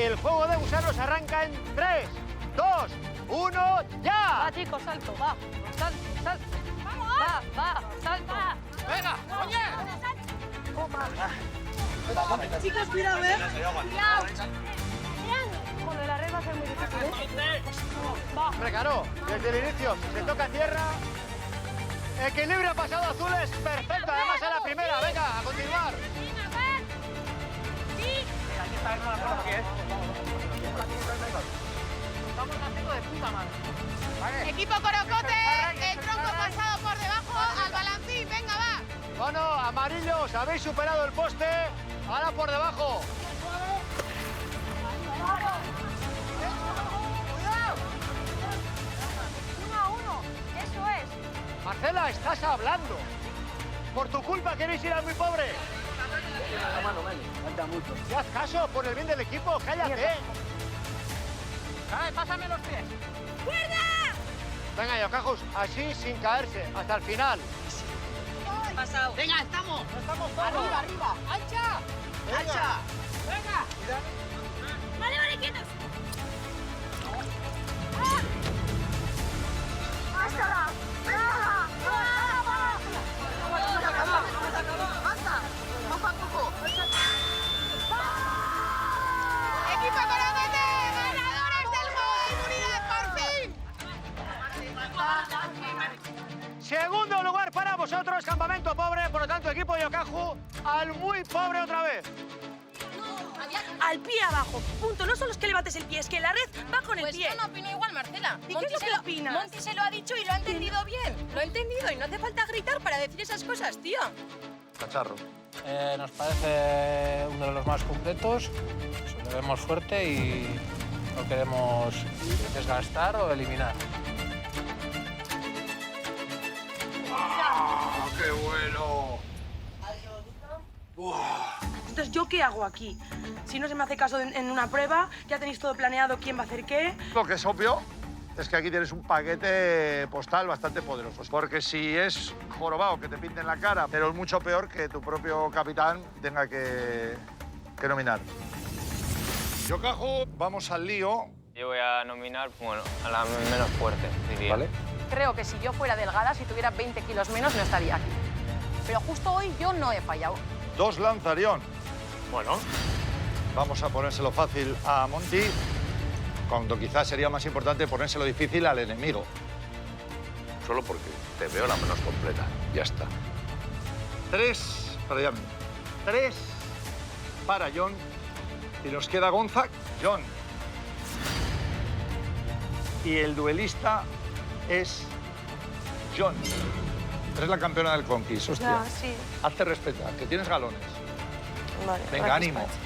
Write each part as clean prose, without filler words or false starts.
El juego de gusanos arranca en 3, 2, 1, ¡ya! Va, chicos, salto, va. Salto, salto. ¡Vamos! Va, salto. ¡Venga, oye! Chicos, cuidado, Cuidado. Con la red va a ser muy difícil, Va. Hombre, claro, desde el inicio, si se toca tierra. Equilibrio ha pasado azules, perfecto, además en la primera. Venga, a continuar. Aquí está el marco, ¿qué es? Estamos haciendo de puta madre. Vale. Equipo Corocote, el tronco pasado por debajo, al balancín, venga, va. Bueno, amarillos, habéis superado el poste, ahora por debajo. Eso es. Marcela, estás hablando. Por tu culpa queréis ir al muy pobre. Falta mucho. Si haz caso, por el bien del equipo, cállate. Pásame los pies. Venga, Yocajus, así sin caerse, hasta el final. Pasado. Venga, estamos. Estamos todos. Arriba, arriba. ¡Ancha! ¡Ancha! ¡Venga! Vale, quietos. Equipo Corocote, ganadores del juego de inmunidad, por fin. Segundo lugar para vosotros, campamento pobre, por lo tanto, equipo Yokaju, al muy pobre otra vez. Al pie abajo. Punto. No solo es que levantes el pie, es que la red va con el Pues pie. yo no opino igual, Marcela. ¿Y qué es lo que opinas? Monty se lo ha dicho y lo ha entendido bien. Lo ha entendido y no hace falta gritar para decir esas cosas, tío. Cacharro. Nos parece uno de los más completos. Se lo vemos fuerte y no queremos desgastar o eliminar. ¡Qué bueno! Entonces, ¿yo qué hago aquí? Si no se me hace caso en una prueba, ya tenéis todo planeado quién va a hacer qué. Lo que es obvio es que aquí tienes un paquete postal bastante poderoso. Porque si es jorobado que te pinten la cara, pero es mucho peor que tu propio capitán tenga que nominar. Yokaju, vamos al lío. Yo voy a nominar, bueno, a la menos fuerte, diría. ¿Vale? Creo que si yo fuera delgada, si tuviera 20 kilos menos, no estaría aquí. Pero justo hoy yo no he fallado. 2 Lanzarión. Bueno, Vamos a ponérselo fácil a Monty, cuando quizás sería más importante ponérselo difícil al enemigo. Solo porque te veo la menos completa. Ya está. 3 para Jan. 3 para John. Y nos queda Gonzag. John. Y el duelista es John. Eres la campeona del Conquist, hostia. Ya, sí. Hazte respetar, que tienes galones. Vale. Venga, gracias, ánimo. Pachi.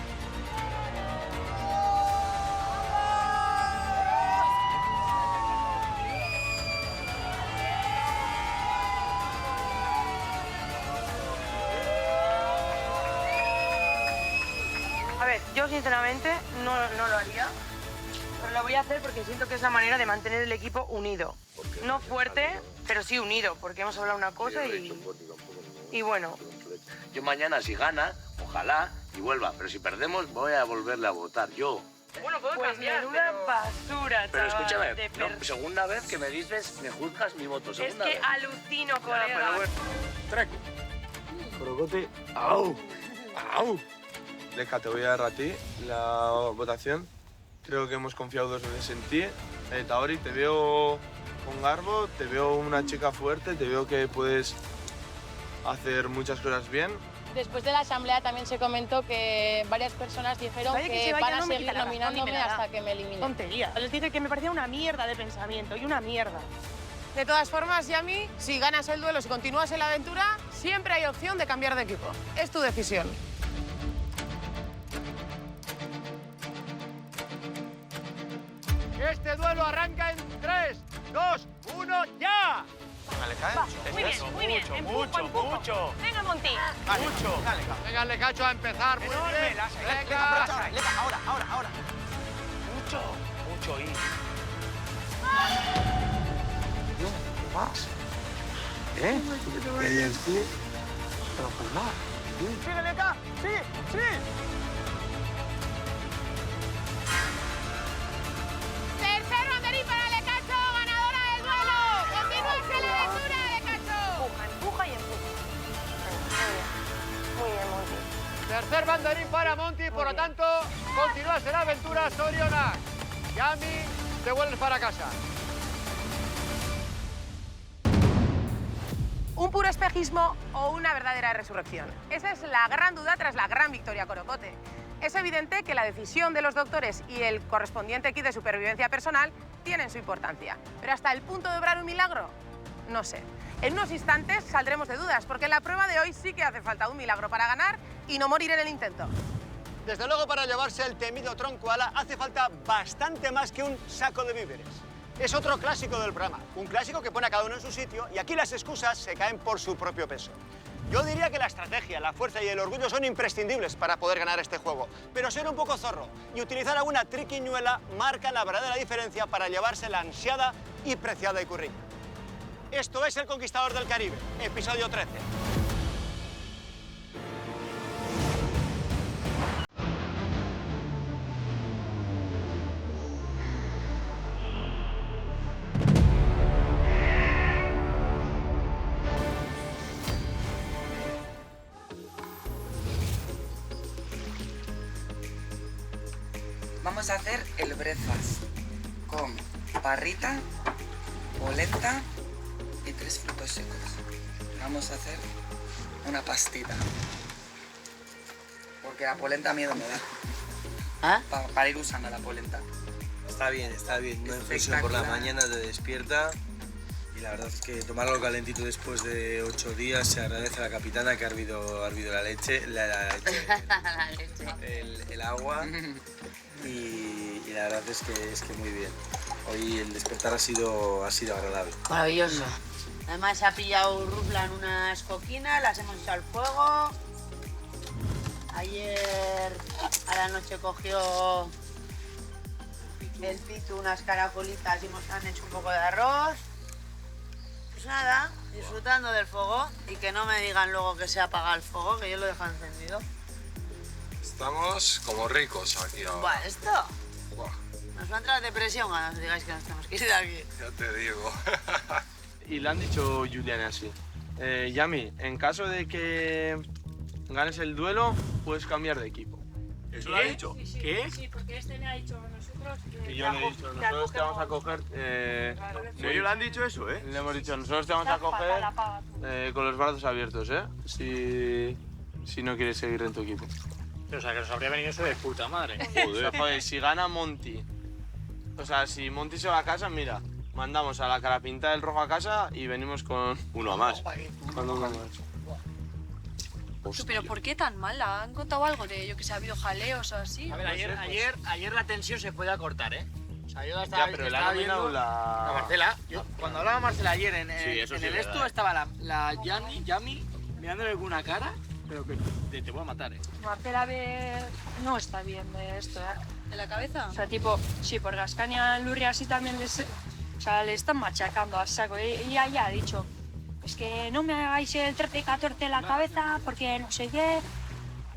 A ver, yo sinceramente no lo haría, pero lo voy a hacer porque siento que es la manera de mantener el equipo unido. No fuerte, pero sí unido, porque hemos hablado una cosa y bueno. Yo mañana, si gana, ojalá y vuelva. Pero si perdemos, voy a volverle a votar yo. Bueno, puedo cambiar, menuda basura, Pero chaval, escúchame, de no, segunda vez que me dices, me juzgas mi voto. Es Segunda que vez. alucino, colega. pero bueno. Treco. Corocote. ¡Au! ¡Au! Leca, te voy a dar a ti la votación. Creo que hemos confiado 2 veces en ti. Taori, te veo con garbo, te veo una chica fuerte, te veo que puedes hacer muchas cosas bien. Después de la asamblea también se comentó que varias personas dijeron Vale, que se que vaya, van a no me seguir quita la razón ni me nominándome la da. hasta que me eliminen. Tontería. Les dije que me parecía una mierda de pensamiento y una mierda. De todas formas, Yami, si ganas el duelo, si continúas en la aventura, siempre hay opción de cambiar de equipo. Es tu decisión. Este duelo arranca en 3, 2, 1, ¡ya! Venga, le cae. Muy bien, muy bien. Empujo, empujo. mucho. Venga, Monty. Mucho. Dale, Venga, le cacho a empezar. Muy enorme. bien. Leca, ahora. Mucho. Y... ¿Qué más? ¿Eh? ¿Querías decir? Pero pues nada. ¡Sigue, Leca! ¡Sí! Tercer banderín para Monty, por lo tanto, continúas en la aventura, Zorionak. Yami, te vuelves para casa. ¿Un puro espejismo o una verdadera resurrección? Esa es la gran duda tras la gran victoria Corocote. Es evidente que la decisión de los doctores y el correspondiente kit de supervivencia personal tienen su importancia. Pero hasta el punto de obrar un milagro, no sé. En unos instantes saldremos de dudas, porque en la prueba de hoy sí que hace falta un milagro para ganar y no morir en el intento. Desde luego, para llevarse el temido tronco ala hace falta bastante más que un saco de víveres. Es otro clásico del programa, un clásico que pone a cada uno en su sitio y aquí las excusas se caen por su propio peso. Yo diría que la estrategia, la fuerza y el orgullo son imprescindibles para poder ganar este juego, pero ser un poco zorro y utilizar alguna triquiñuela marca la verdadera diferencia para llevarse la ansiada y preciada icurriña. Esto es El Conquistador del Caribe, episodio 13. Vamos a hacer el breakfast con barrita, polenta y 3 frutos secos. Vamos a hacer una pastita. Porque la polenta miedo me da. ¿Ah? Para ir usando la polenta. Está bien, está bien. Una infusión por la mañana te despierta. Y la verdad es que tomarlo calentito después de 8 días se agradece a la capitana que ha hervido la leche, el agua y la verdad es que muy bien. Hoy el despertar ha sido agradable. Maravilloso. Además se ha pillado Ruslan unas coquinas, las hemos hecho al fuego. Ayer a la noche cogió el Pitu unas caracolitas y nos han hecho un poco de arroz. Pues nada, disfrutando del fuego y que no me digan luego que se apaga el fuego, que yo lo dejo encendido. Estamos como ricos aquí ahora. Buah, esto. Buah, Nos va a entrar depresión cuando nos digáis que nos tenemos que ir de aquí. ya te digo. Y le han dicho Julián así. Yami, en caso de que ganes el duelo, puedes cambiar de equipo. ¿Eso lo ha dicho? Sí, sí, ¿Qué? Sí, porque este me ha dicho a nosotros que... Y yo le he dicho, nosotros te vamos a coger... ¿En serio le han dicho eso, eh? Le hemos dicho, nosotros te vamos a coger con los brazos abiertos, si no quieres seguir en tu equipo. O sea, que nos habría venido eso de puta madre. Joder, si gana Monty, o sea, si Monty se va a casa, mira, mandamos a la carapinta del rojo a casa y venimos con... Uno a más. Con uno más. Pero ¿por qué tan mal? ¿Han contado algo de, yo que sé, ha habido jaleos o así? A ver, ayer la tensión se puede acortar, ¿eh? O sea, yo la estaba, Ya, pero le estaba ha nominado viendo... la... Marcela. Cuando hablaba Marcela ayer en eso sí el es esto, verdad. estaba la Yami mirándole con una cara, pero que te voy a matar, ¿eh? Marcela no está bien de esto, ¿eh? ¿De la cabeza? O sea, tipo, sí, por Gascania Lurria así también le están machacando a saco. Y ella ya ha dicho, es que no me hagáis el 13 y 14 en la cabeza porque no sé qué.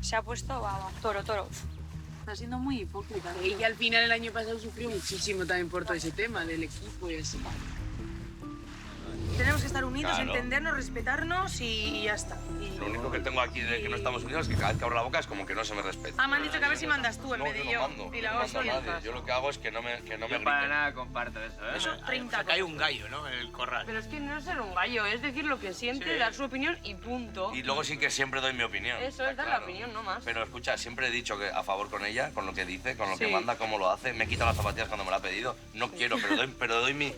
Se ha puesto, toro. Está siendo muy hipócrita. Y que al final el año pasado sufrió muchísimo también por todo ese tema del equipo y así. Tenemos que estar unidos, Claro. entendernos, respetarnos y ya está. Y... Lo único que tengo aquí de que no estamos unidos es que cada vez que abro la boca es como que no se me respeta. Ah, me han dicho que a ver si mandas tú en No, vez de yo yo. no mando, Y yo la no vamos mando a nadie. orientar. Yo lo que hago es que no me griten. Para nada comparto eso, ¿eh? Eso, 30 O sea, que hay un gallo, ¿no? En el corral. Pero es que no es ser un gallo, es decir lo que siente, dar su opinión y punto. Y luego sí que siempre doy mi opinión. Eso es dar la opinión, no más. Pero escucha, siempre he dicho que a favor con ella, con lo que dice, con lo que Sí. manda, cómo lo hace. Me quita las zapatillas cuando me la ha pedido. No quiero, pero doy mi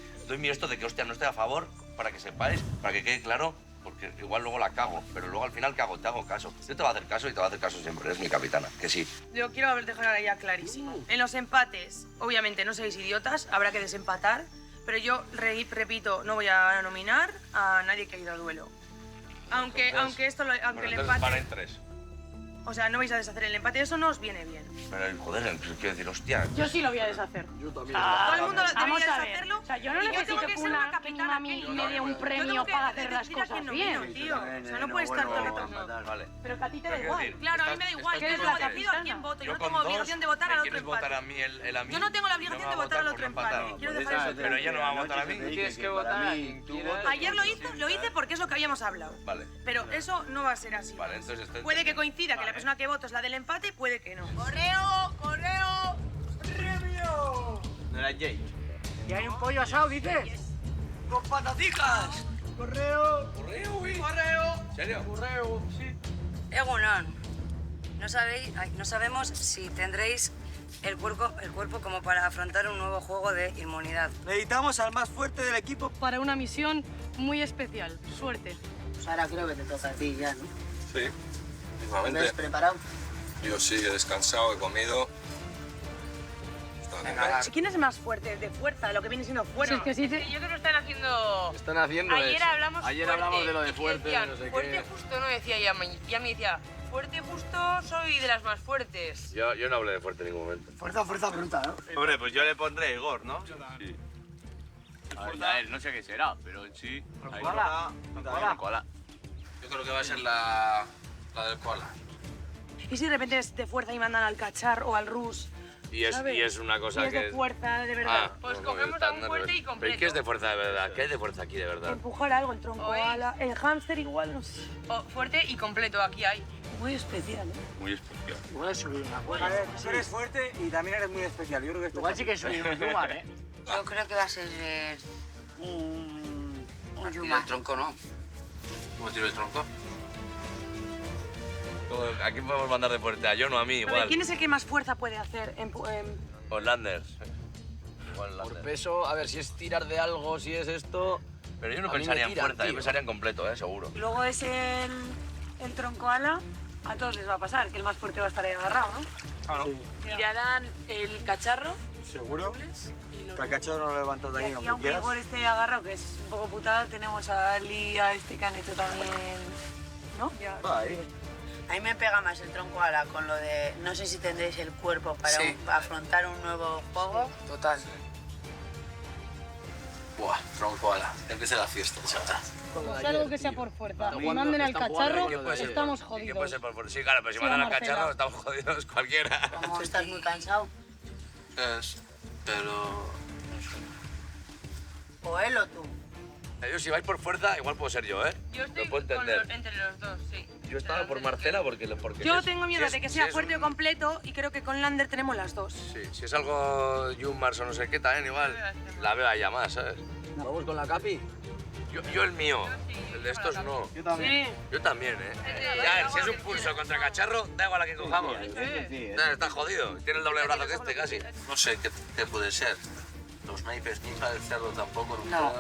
esto de que, hostia, no estoy a favor, para que sepáis, para que quede claro, porque igual luego la cago. Pero luego al final, ¿qué hago? Te hago caso. Yo te voy a hacer caso y te voy a hacer caso siempre. Eres mi capitana, que sí. Yo quiero dejar ya clarísimo. En los empates, obviamente no seáis idiotas, habrá que desempatar, pero yo repito, no voy a nominar a nadie que ha ido a duelo. Aunque el Bueno, entonces empate... para en 3. O sea, no vais a deshacer el empate, eso no os viene bien. Pero, joder, quiero decir, hostia. Yo sí lo voy a deshacer. Yo también. Todo el mundo Vamos debería a ver. deshacerlo. O sea, yo no y necesito tengo que ser una capitana, mami Kelly. me dé un Yo premio tengo que para hacer las decidir a quién cosas nomino, bien. tío. O sea, no puede estar todo el rato. Vale. Pero que a ti te da Pero igual. quiero decir, Claro, a mí me da igual. que Yo es luego la decido a capitana. quién voto. Yo no con tengo dos, obligación de votar ¿me al otro quieres votar empate. a mí el a mí? Yo no tengo la Y obligación me de va a votar al por otro empatar. empate. Quiero dejar eso Pero ella no va a votar a mí. Tienes que votar a quien quieras. Ayer lo hice porque es lo que habíamos hablado. Vale. Pero eso no va a ser así. Vale, entonces... Puede que coincida que la persona que voto es la del empate, puede que no. ¡Correo! ¡Correo! ¡Premio! No era Jake. ¿Y hay un pollo asado, dices? ¡Con pataticas! ¡Correo! ¡Correo, güey! ¡Correo! ¿En serio? ¡Correo! Sí. Egunon, no sabemos si tendréis el cuerpo como para afrontar un nuevo juego de inmunidad. Necesitamos al más fuerte del equipo. Para una misión muy especial. Suerte. Pues ahora creo que te toca a ti ya, ¿no? Sí, ¿Te mismamente. has preparado? Yo sí, he descansado, he comido. ¿Quién es más fuerte? De fuerza, lo que viene siendo fuerza. Yo creo que lo están haciendo... Están haciendo Ayer eso. hablamos Ayer fuerte, hablamos de lo de y fuerte, decían, no sé fuerte qué. justo no decía Yami. Yami decía, fuerte justo soy de las más fuertes. Yo no hablé de fuerte en ningún momento. Fuerza bruta, ¿no? Hombre, pues yo le pondré Igor, ¿no? Sí. A él, no sé qué será, pero en sí... Koala. Yo creo que va a ser la del koala. ¿Y si de repente es de fuerza y mandan al cachar o al rus? Y es una cosa Y es que... de fuerza, de verdad. Pues no, cogemos está a un fuerte y ¿Pero completo. qué es de fuerza de verdad? ¿Qué hay de fuerza aquí de verdad? Empujar algo, el tronco, ala, el hámster igual, no sé. Fuerte y completo, aquí hay. Muy especial, ¿eh? Muy especial. Igual es subir una A cuerda. ver, tú eres fuerte y también eres muy especial. Yo creo que esto Igual sí que soy un Yumar, ¿eh? Yo creo que va a ser un Tiro Yuma. el tronco, ¿no? ¿Cómo tiro el tronco? ¿A quién podemos mandar de fuerte? A John o a mí, A ver, igual. ¿quién es el que más fuerza puede hacer? O Landers. Igual Por Landers. peso, a ver, si es tirar de algo, si es esto... Pero yo no a mí pensaría me en tiran, fuerza, yo tío. pensaría en completo, seguro. Luego es el tronco ala. A todos les va a pasar, que el más fuerte va a estar ahí agarrado, ¿no? Claro. Tirarán el cacharro. ¿Seguro? Para cachorro no lo levantas de Y ahí, aquí, aunque aunque quieras. Igor esté agarrado, que es un poco putada, tenemos a Ali, a este que han hecho también, ¿no? A mí me pega más el tronco ala con lo de no sé si tendréis el cuerpo para Sí. afrontar un nuevo juego. Total. Buah, tronco ala. Empieza la fiesta, chaval. Pues algo que sea por fuerza. Están Y jugando- manden al están jugando cacharro, ¿qué puede ser? estamos ¿Y qué puede jodidos. ser por fuerte? Sí, claro, pero si Sí, mandan al Marcela. cacharro, estamos jodidos cualquiera. Como estás muy cansado. Pero... O él o tú. Yo, si vais por fuerza, igual puedo ser yo, ¿eh? Yo estoy Lo puedo con entender. entre los dos, sí. Yo estaba por Marcela porque... Yo si tengo es- miedo si de que es- sea si es fuerte o un- completo y creo que con Lander tenemos las dos. Sí, si es algo Jummars o no sé qué, también igual la veo allá más, ¿sabes? ¿Vamos con la capi? Yo el mío, el de estos no. Yo también. Yo también, ¿eh? Ya, si es un pulso contra cacharro, da igual a que cojamos. Está jodido, tiene el doble brazo que este casi. No sé qué puede ser. Los naipes, ni hija del cerdo tampoco. No.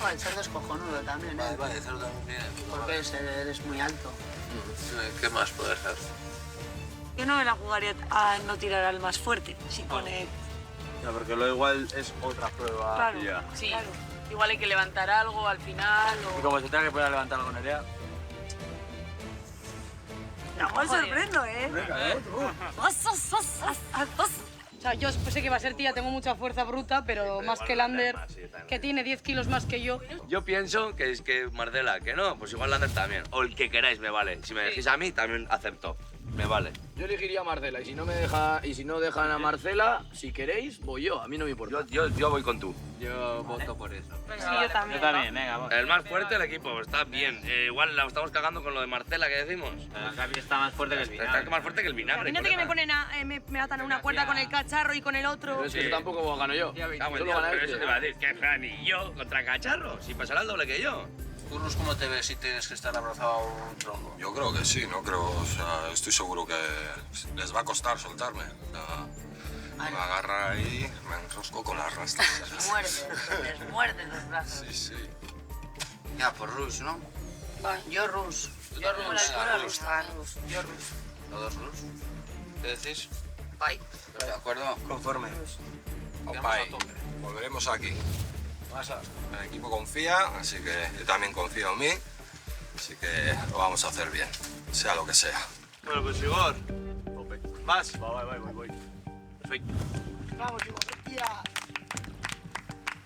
Oh, el cerdo es cojonudo también, ¿eh? Vale, el cerdo también viene. Porque eres muy alto. ¿Qué más puede ser? Yo no me la jugaría a no tirar al más fuerte, si pone... No, porque lo igual es otra prueba. Claro, y ya. Sí. Igual hay que levantar algo al final Y o... como se tenga que poder levantar algo, Nerea. Igual sorprendo, ¿eh? O sea, yo sé que va a ser tía, tengo mucha fuerza bruta, pero más que Lander, que tiene 10 kilos más que yo. Yo pienso que es que Marcela, que no, pues igual Lander también. O el que queráis me vale. Si me decís a mí, también acepto. Me vale. Yo elegiría a Marcela y si no dejan a Marcela, si queréis, voy yo, a mí no me importa. Yo voy con tú. Yo voto por eso. Sí, yo también. venga, vamos. El más fuerte del equipo, está bien. Igual la estamos cagando con lo de Marcela que decimos. La capi está más fuerte que el Está más fuerte que el vinagre. Imagínate que me colega. ponen me atan a una cuerda con el cacharro y con el otro. Pero es que tampoco gano yo. Ah, bueno, Solo gana pero este. eso te iba a decir, que Fran y yo contra cacharro, si pasará el doble que yo. ¿Tú, Rus, cómo te ves si tienes que estar abrazado a un tronco? Yo creo que sí, no creo, o sea, estoy seguro que les va a costar soltarme. O sea, me agarra ahí, me enrosco con las rastas. Les muerden los brazos. Sí, sí. Ya, por Rus, ¿no? Yo Rus. Yo Como la altura, Rus. Yo Rus. ¿Los dos Rus? ¿Qué decís? Bye. ¿De acuerdo? Conforme. Opay, volveremos aquí. El equipo confía, así que yo también confío en mí. Así que lo vamos a hacer bien, sea lo que sea. Bueno, pues Igor. ¿Vas? Voy. Perfecto. Vamos, Igor, tía.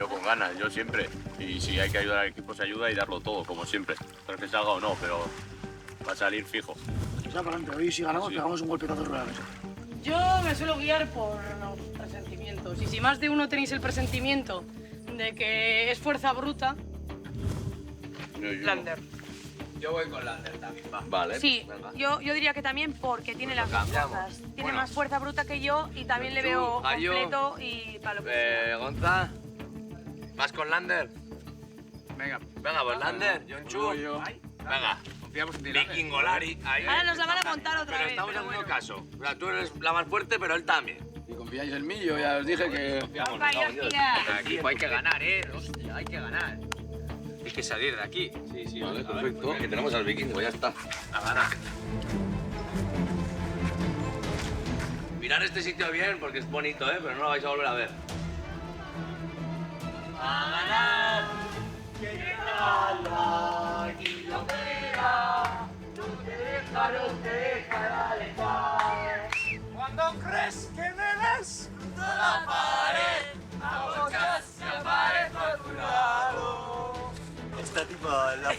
Yo con ganas, yo siempre. Y si hay que ayudar al equipo se ayuda y darlo todo, como siempre. Pero que salga o no, pero va a salir fijo. Que sea para adelante. Hoy si ganamos, Sí. pegamos un golpetazo sobre la mesa. Yo me suelo guiar por los presentimientos. Y si más de uno tenéis el presentimiento de que es fuerza bruta. Lander. Yo voy con Lander también, va. Vale. Sí, yo diría que también porque tiene las dos cambiamos. cosas. Tiene Bueno. más fuerza bruta que yo y también le veo Gallo. completo y para lo que sea. Gonza, ¿vas con Lander? Venga. Venga, pues Lander, John Chu. Venga. Confiamos en ti. Vikingolari. Ahí. Ahora nos la van a montar otra Pero vez. estamos pero haciendo bueno. caso. O sea, tú eres la más fuerte, pero él también. Y confiáis en mí, yo ya os dije que... Opa, hostia. Aquí hay que ganar, hostia, hay que ganar. Hay que salir de aquí. Sí, sí, vale, perfecto. Que tenemos al vikingo, ya está. A ganar. Mirad este sitio bien porque es bonito, pero no lo vais a volver a ver. ¡A ganar! ¡Que llega la kilómetera! ¡No te deja, no te deja alentar! Cuando crees que me ves, ¡Toda la pared! ¡Abochas y aparezco a tu lado! está tipo la...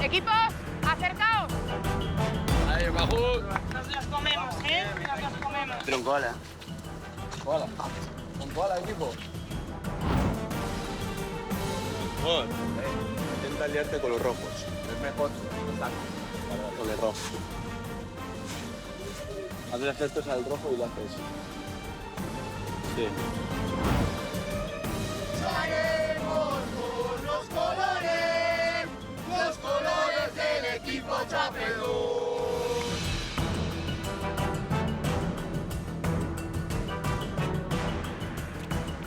Equipos, acercaos. Ahí, bajú. Nos las comemos, ¿eh? Nos las comemos. Troncola. Koala. Con koala, equipo. Intenta liarte con los rojos. Es mejor. Con el rojo. Haces gestos al rojo y lo haces. Sí. Sacaremos con los colores del equipo Chapelón.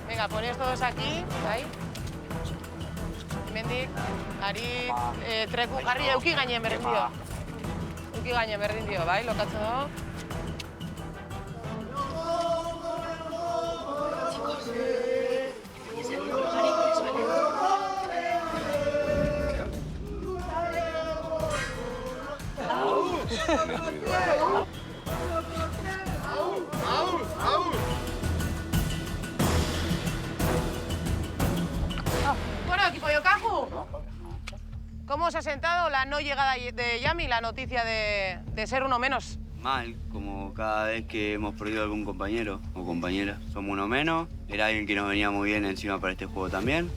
Venga, ponéis todos aquí, ahí. Mendik, Ari, Treku, Jarri, Euki gainen berdin dio. Euki gainen berdin dio, bai, lokatze do. Bueno, equipo Yokaku, ¿cómo os ha sentado la no llegada de Yami, la noticia de ser uno menos? Mal, como cada vez que hemos perdido algún compañero o compañera. Somos uno menos, era alguien que nos venía muy bien encima para este juego también.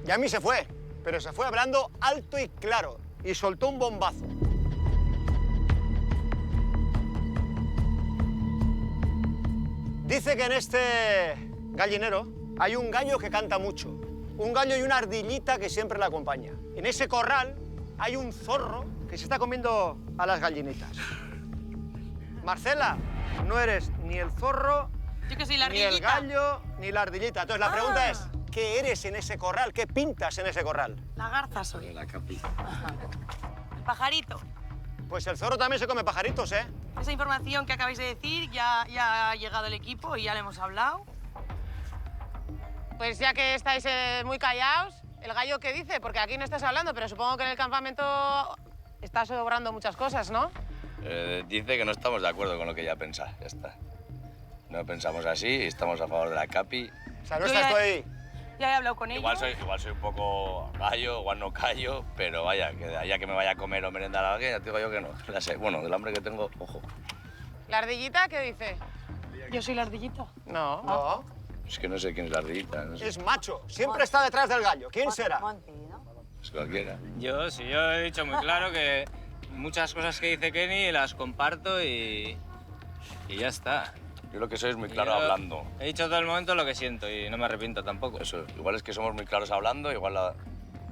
Yami se fue, pero se fue hablando alto y claro y soltó un bombazo. Dice que en este gallinero hay un gallo que canta mucho, un gallo y una ardillita que siempre la acompaña. En ese corral hay un zorro que se está comiendo a las gallinitas. Marcela, no eres ni el zorro, Yo que soy la ni el ardillita. gallo, ni la ardillita. Entonces la pregunta es, ¿qué eres en ese corral? ¿Qué pintas en ese corral? La garza soy. La capi. El pajarito. Pues el zorro también se come pajaritos, ¿eh? Esa información que acabáis de decir ya ha llegado el equipo y ya le hemos hablado. Pues ya que estáis muy callados, ¿el gallo qué dice? Porque aquí no estás hablando, pero supongo que en el campamento está sobrando muchas cosas, ¿no? Dice que no estamos de acuerdo con lo que ella piensa, ya está. No pensamos así, estamos a favor de la capi. O sea, no Yo estás ya- tú ahí. Ya he hablado con Igual ellos. soy un poco gallo, igual no callo, pero vaya, que de allá que me vaya a comer o merendar a alguien, ya te digo yo que no. Ya sé, bueno, del hambre que tengo, ojo. ¿La ardillita qué dice? Yo soy la ardillita. No. No, Es que no sé quién es la ardillita, no sé, es macho. Siempre está detrás del gallo. ¿Quién será? es cualquiera. Yo he dicho muy claro que muchas cosas que dice Kenny las comparto y ya está. Yo lo que soy es muy claro Yo hablando. He dicho todo el momento lo que siento y no me arrepiento tampoco. Eso, igual es que somos muy claros hablando, igual ha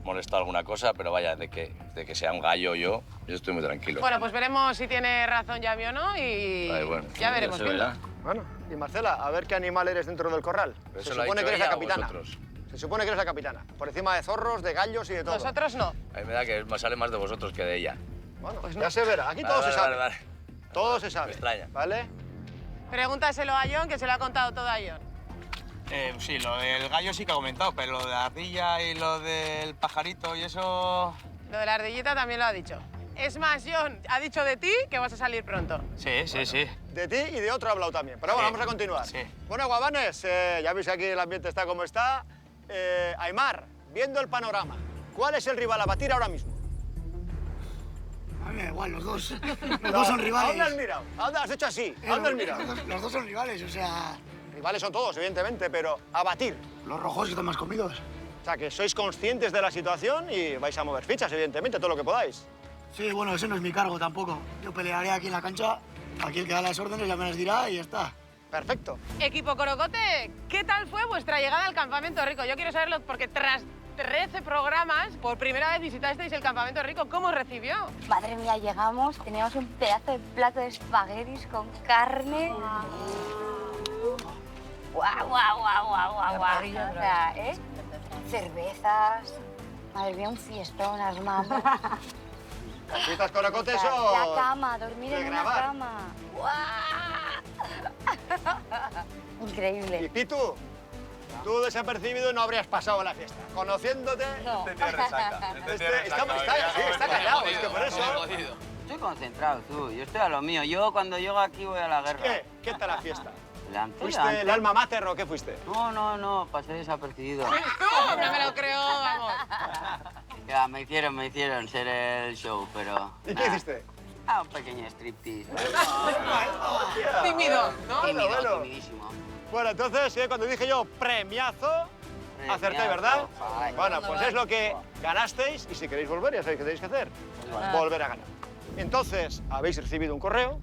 molestado alguna cosa, pero vaya, de que sea un gallo yo estoy muy tranquilo. Bueno, pues veremos si tiene razón Yami o no y Ay, bueno, ya veremos. se viendo. verá. Bueno, y Marcela, a ver qué animal eres dentro del corral. Pero Se eso lo ha supone dicho que eres la ella o capitana. vosotros. Se supone que eres la capitana. Por encima de zorros, de gallos y de todo. Nosotros no. A mí me da que sale más de vosotros que de ella. Bueno, Pues ya se verá. Aquí todo se sabe. Vale. Todo se sabe. Me extraña. ¿Vale? Pregúntaselo a John, que se lo ha contado todo a John. Sí, lo del gallo sí que ha comentado, pero lo de la ardilla y lo del pajarito y eso... Lo de la ardillita también lo ha dicho. Es más, John ha dicho de ti que vas a salir pronto. Sí, sí. De ti y de otro ha hablado también. Pero bueno, vamos a continuar. Sí. Bueno, guabanes, ya veis que aquí el ambiente está como está. Aimar, viendo el panorama, ¿cuál es el rival a batir ahora mismo? A mí me da igual, los dos. Los dos son ¿A rivales. dónde has mirado? ¿A dónde has hecho así? ¿A dónde has mirado? Los dos son rivales, o sea... Rivales son todos, evidentemente, pero a batir. Los rojos están más comidos. O sea, que sois conscientes de la situación y vais a mover fichas, evidentemente, todo lo que podáis. Sí, bueno, ese no es mi cargo tampoco. Yo pelearé aquí en la cancha, aquí el que da las órdenes ya me las dirá y ya está. Perfecto. Equipo Corocote, ¿qué tal fue vuestra llegada al Campamento Rico? Yo quiero saberlo porque tras 13 programas, por primera vez visitasteis el Campamento Rico. ¿Cómo os recibió? Madre mía, llegamos, teníamos un pedazo de plato de espaguetis con carne. ¡Guau, guau, guau, guau, guau, guau! O sea, ¿eh? Cervezas. Madre mía, un fiestón, las mamas. ¿Las fiestas Corocote La son cama, dormir de en grabar? una cama. ¡Guau! Increíble. Y Pitu, tú desapercibido no habrías pasado la fiesta. Conociéndote... No. Está callado, es que por eso... Estoy concentrado, tú. Yo estoy a lo mío. Yo cuando llego aquí voy a la guerra. ¿Qué tal la fiesta? Delante, ¿Fuiste delante. el alma mater o qué fuiste? No, pasé desapercibido. No me lo creo, vamos. Ya, me hicieron ser el show, pero... ¿Y qué hiciste? Un pequeño striptease. Tímido, ¿no? Bueno. Timidísimo. Bueno, entonces, cuando dije yo premiazo, acerté, ¿verdad? Ay, Bueno, pues es lo que ganasteis y si queréis volver, ya sabéis qué tenéis que hacer. Volver a ganar. Entonces, habéis recibido un correo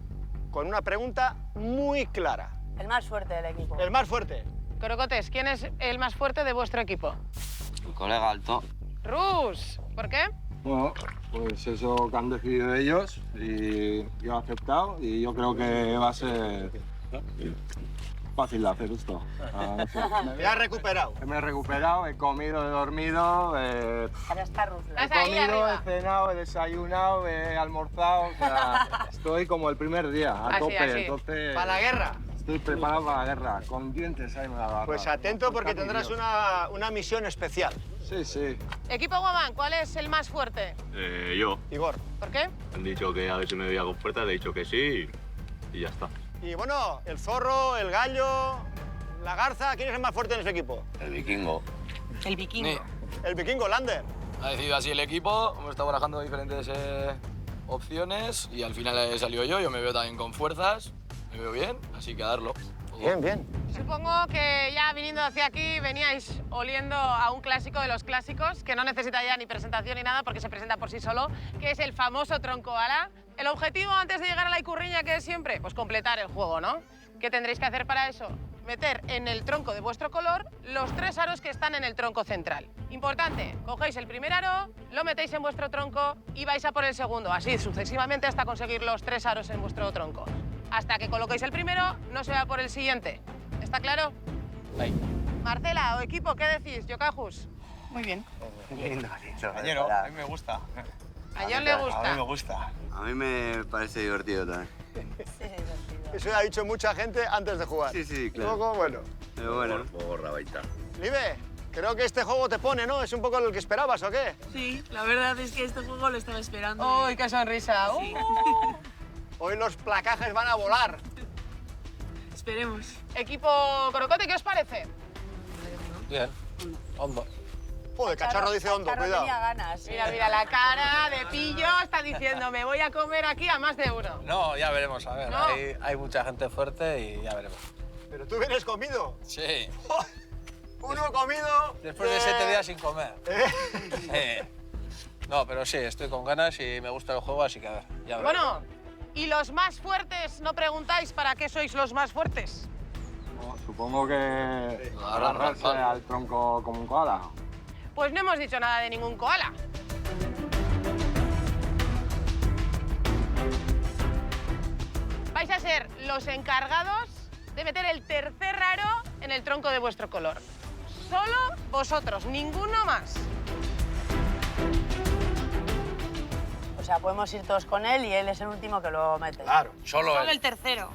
con una pregunta muy clara. El más fuerte del equipo. El más fuerte. Corocotes, ¿quién es el más fuerte de vuestro equipo? Mi colega alto. Rus, ¿por qué? Bueno, pues eso que han decidido ellos y yo he aceptado y yo creo que va a ser fácil de hacer esto. Me has recuperado. Me he recuperado, he comido, he dormido, Ahora está Rus. he comido, he cenado, he desayunado, he almorzado, o sea, estoy como el primer día, a Así, tope, así. entonces... Para la guerra. Estoy preparado para la guerra, con dientes ahí me la agarro. Pues atento porque tendrás una misión especial. Sí, sí. Equipo Guamán, ¿cuál es el más fuerte? Yo. Igor. ¿Por qué? Han dicho que a ver si me veía con fuerza, le he dicho que sí y ya está. Y bueno, el zorro, el gallo, la garza, ¿quién es el más fuerte en ese equipo? El vikingo. El vikingo. El vikingo, Lander. Ha decidido así el equipo, hemos estado barajando diferentes opciones y al final he salido yo me veo también con fuerzas, me veo bien, así que a darlo. Bien, bien. Supongo que ya viniendo hacia aquí veníais oliendo a un clásico de los clásicos, que no necesita ya ni presentación ni nada porque se presenta por sí solo, que es el famoso tronco ala. El objetivo antes de llegar a la icurriña, ¿qué es siempre? Pues completar el juego, ¿no? ¿Qué tendréis que hacer para eso? Meter en el tronco de vuestro color los 3 aros que están en el tronco central. Importante, cogéis el primer aro, lo metéis en vuestro tronco y vais a por el segundo, así sucesivamente hasta conseguir los 3 aros en vuestro tronco. Hasta que coloquéis el primero, no se va por el siguiente. ¿Está claro? Ahí. Marcela o equipo, ¿qué decís? Yokajus. Muy bien. Lindo, compañero, a mí me gusta. A John le gusta. A mí me gusta. A mí me parece divertido también. Eso ha dicho mucha gente antes de jugar. Sí, claro. Un poco, bueno. Pero bueno. Juego rabaita. Libe, creo que este juego te pone, ¿no? ¿Es un poco lo que esperabas o qué? Sí, la verdad es que este juego lo estaba esperando. ¡Uy, qué sonrisa! Sí. Hoy los placajes van a volar. Esperemos. Equipo Corocote, ¿qué os parece? Bien, hondo. Joder, cacharro dice hondo, cuidado. tenía ganas. Mira, la cara de pillo está diciendo, me voy a comer aquí a más de uno. No, ya veremos, a ver. No. Hay mucha gente fuerte y ya veremos. Pero tú vienes comido. Sí. Uno comido. Después de 7 días sin comer. No, pero sí, estoy con ganas y me gusta el juego, así que a ver, ya veremos. Bueno, ¿y los más fuertes no preguntáis para qué sois los más fuertes? No, supongo que agarrarse al tronco como un koala. Pues no hemos dicho nada de ningún koala. Vais a ser los encargados de meter el tercer aro en el tronco de vuestro color. Solo vosotros, ninguno más. O sea, podemos ir todos con él y él es el último que lo mete. Claro. Solo el tercero.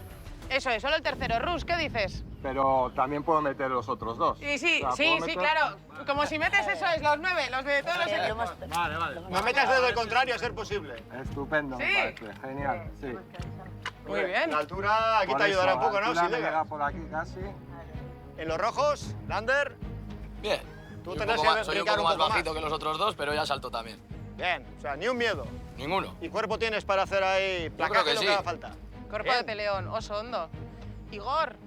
Eso es, solo el tercero. Rus, ¿qué dices? Pero también puedo meter los otros dos. Sí, sí, O sea, sí, ¿puedo sí, meter? claro. Como si metes eso es los 9, los de todos los equipos. Vale, vale. No metas desde el contrario a ser posible. Estupendo, ¿Sí? me parece. Genial, sí. Muy bien. La altura aquí Por te ayudará eso, un poco, la ¿no? altura Si me llega. llega por aquí casi. En los rojos, Lander, Bien. tú Soy un tendrás poco que más, soy un brincar poco un más poco bajito más. que los otros dos, pero ya salto también. Bien, o sea, ni un miedo. Ninguno. ¿Y cuerpo tienes para hacer ahí placaje que lo sí. que haga falta? Cuerpo Bien. de peleón, oso hondo. Igor,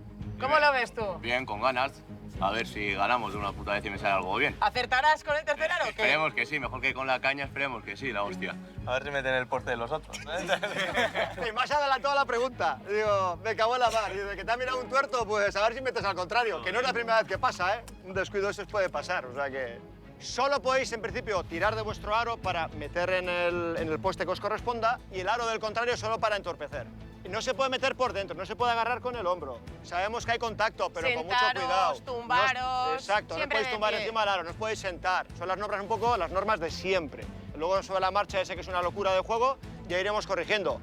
¿cómo lo ves tú? Bien, con ganas. A ver si ganamos de una puta vez y me sale algo bien. ¿Acertarás con el tercer aro o qué? Esperemos que sí, mejor que con la caña, esperemos que sí, la hostia. A ver si meten el porte de los otros. Y más adelantado la pregunta. Digo, me cago en la mar. Y de que te ha mirado un tuerto, pues a ver si metes al contrario. Que no es la primera vez que pasa, ¿eh? Un descuido eso puede pasar, o sea que... Solo podéis, en principio, tirar de vuestro aro para meter en el poste que os corresponda y el aro del contrario solo para entorpecer. Y no se puede meter por dentro, no se puede agarrar con el hombro. Sabemos que hay contacto, pero con mucho cuidado. Tumbaros, Exacto, no siempre podéis de tumbar pie. encima del aro, no os podéis sentar. Son las normas un poco, las normas de siempre. Luego sobre la marcha ese que es una locura de juego, ya iremos corrigiendo.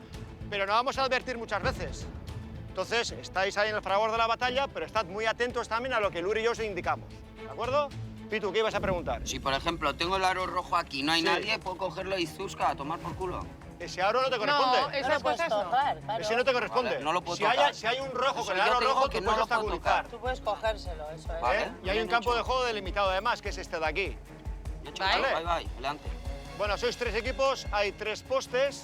Pero no vamos a advertir muchas veces. Entonces, estáis ahí en el fragor de la batalla, pero estad muy atentos también a lo que Luri y yo os indicamos. ¿De acuerdo? Pitu, ¿qué ibas a preguntar? Si, por ejemplo, tengo el aro rojo aquí, no hay Sí. nadie, puedo cogerlo y zusca a tomar por culo. Ese aro no te corresponde. No, esas cosas no. Ese no te corresponde. Vale, no lo puedo si, tocar. si hay un rojo Eso con el yo aro te digo rojo, que tú no puedes lo puedo obstaculizar. Tú puedes cogérselo, eso es. ¿Eh? Y hay un campo de juego delimitado además, que es este de aquí. ¿Vale? Bye, adelante. Bueno, sois 3 equipos, hay 3 postes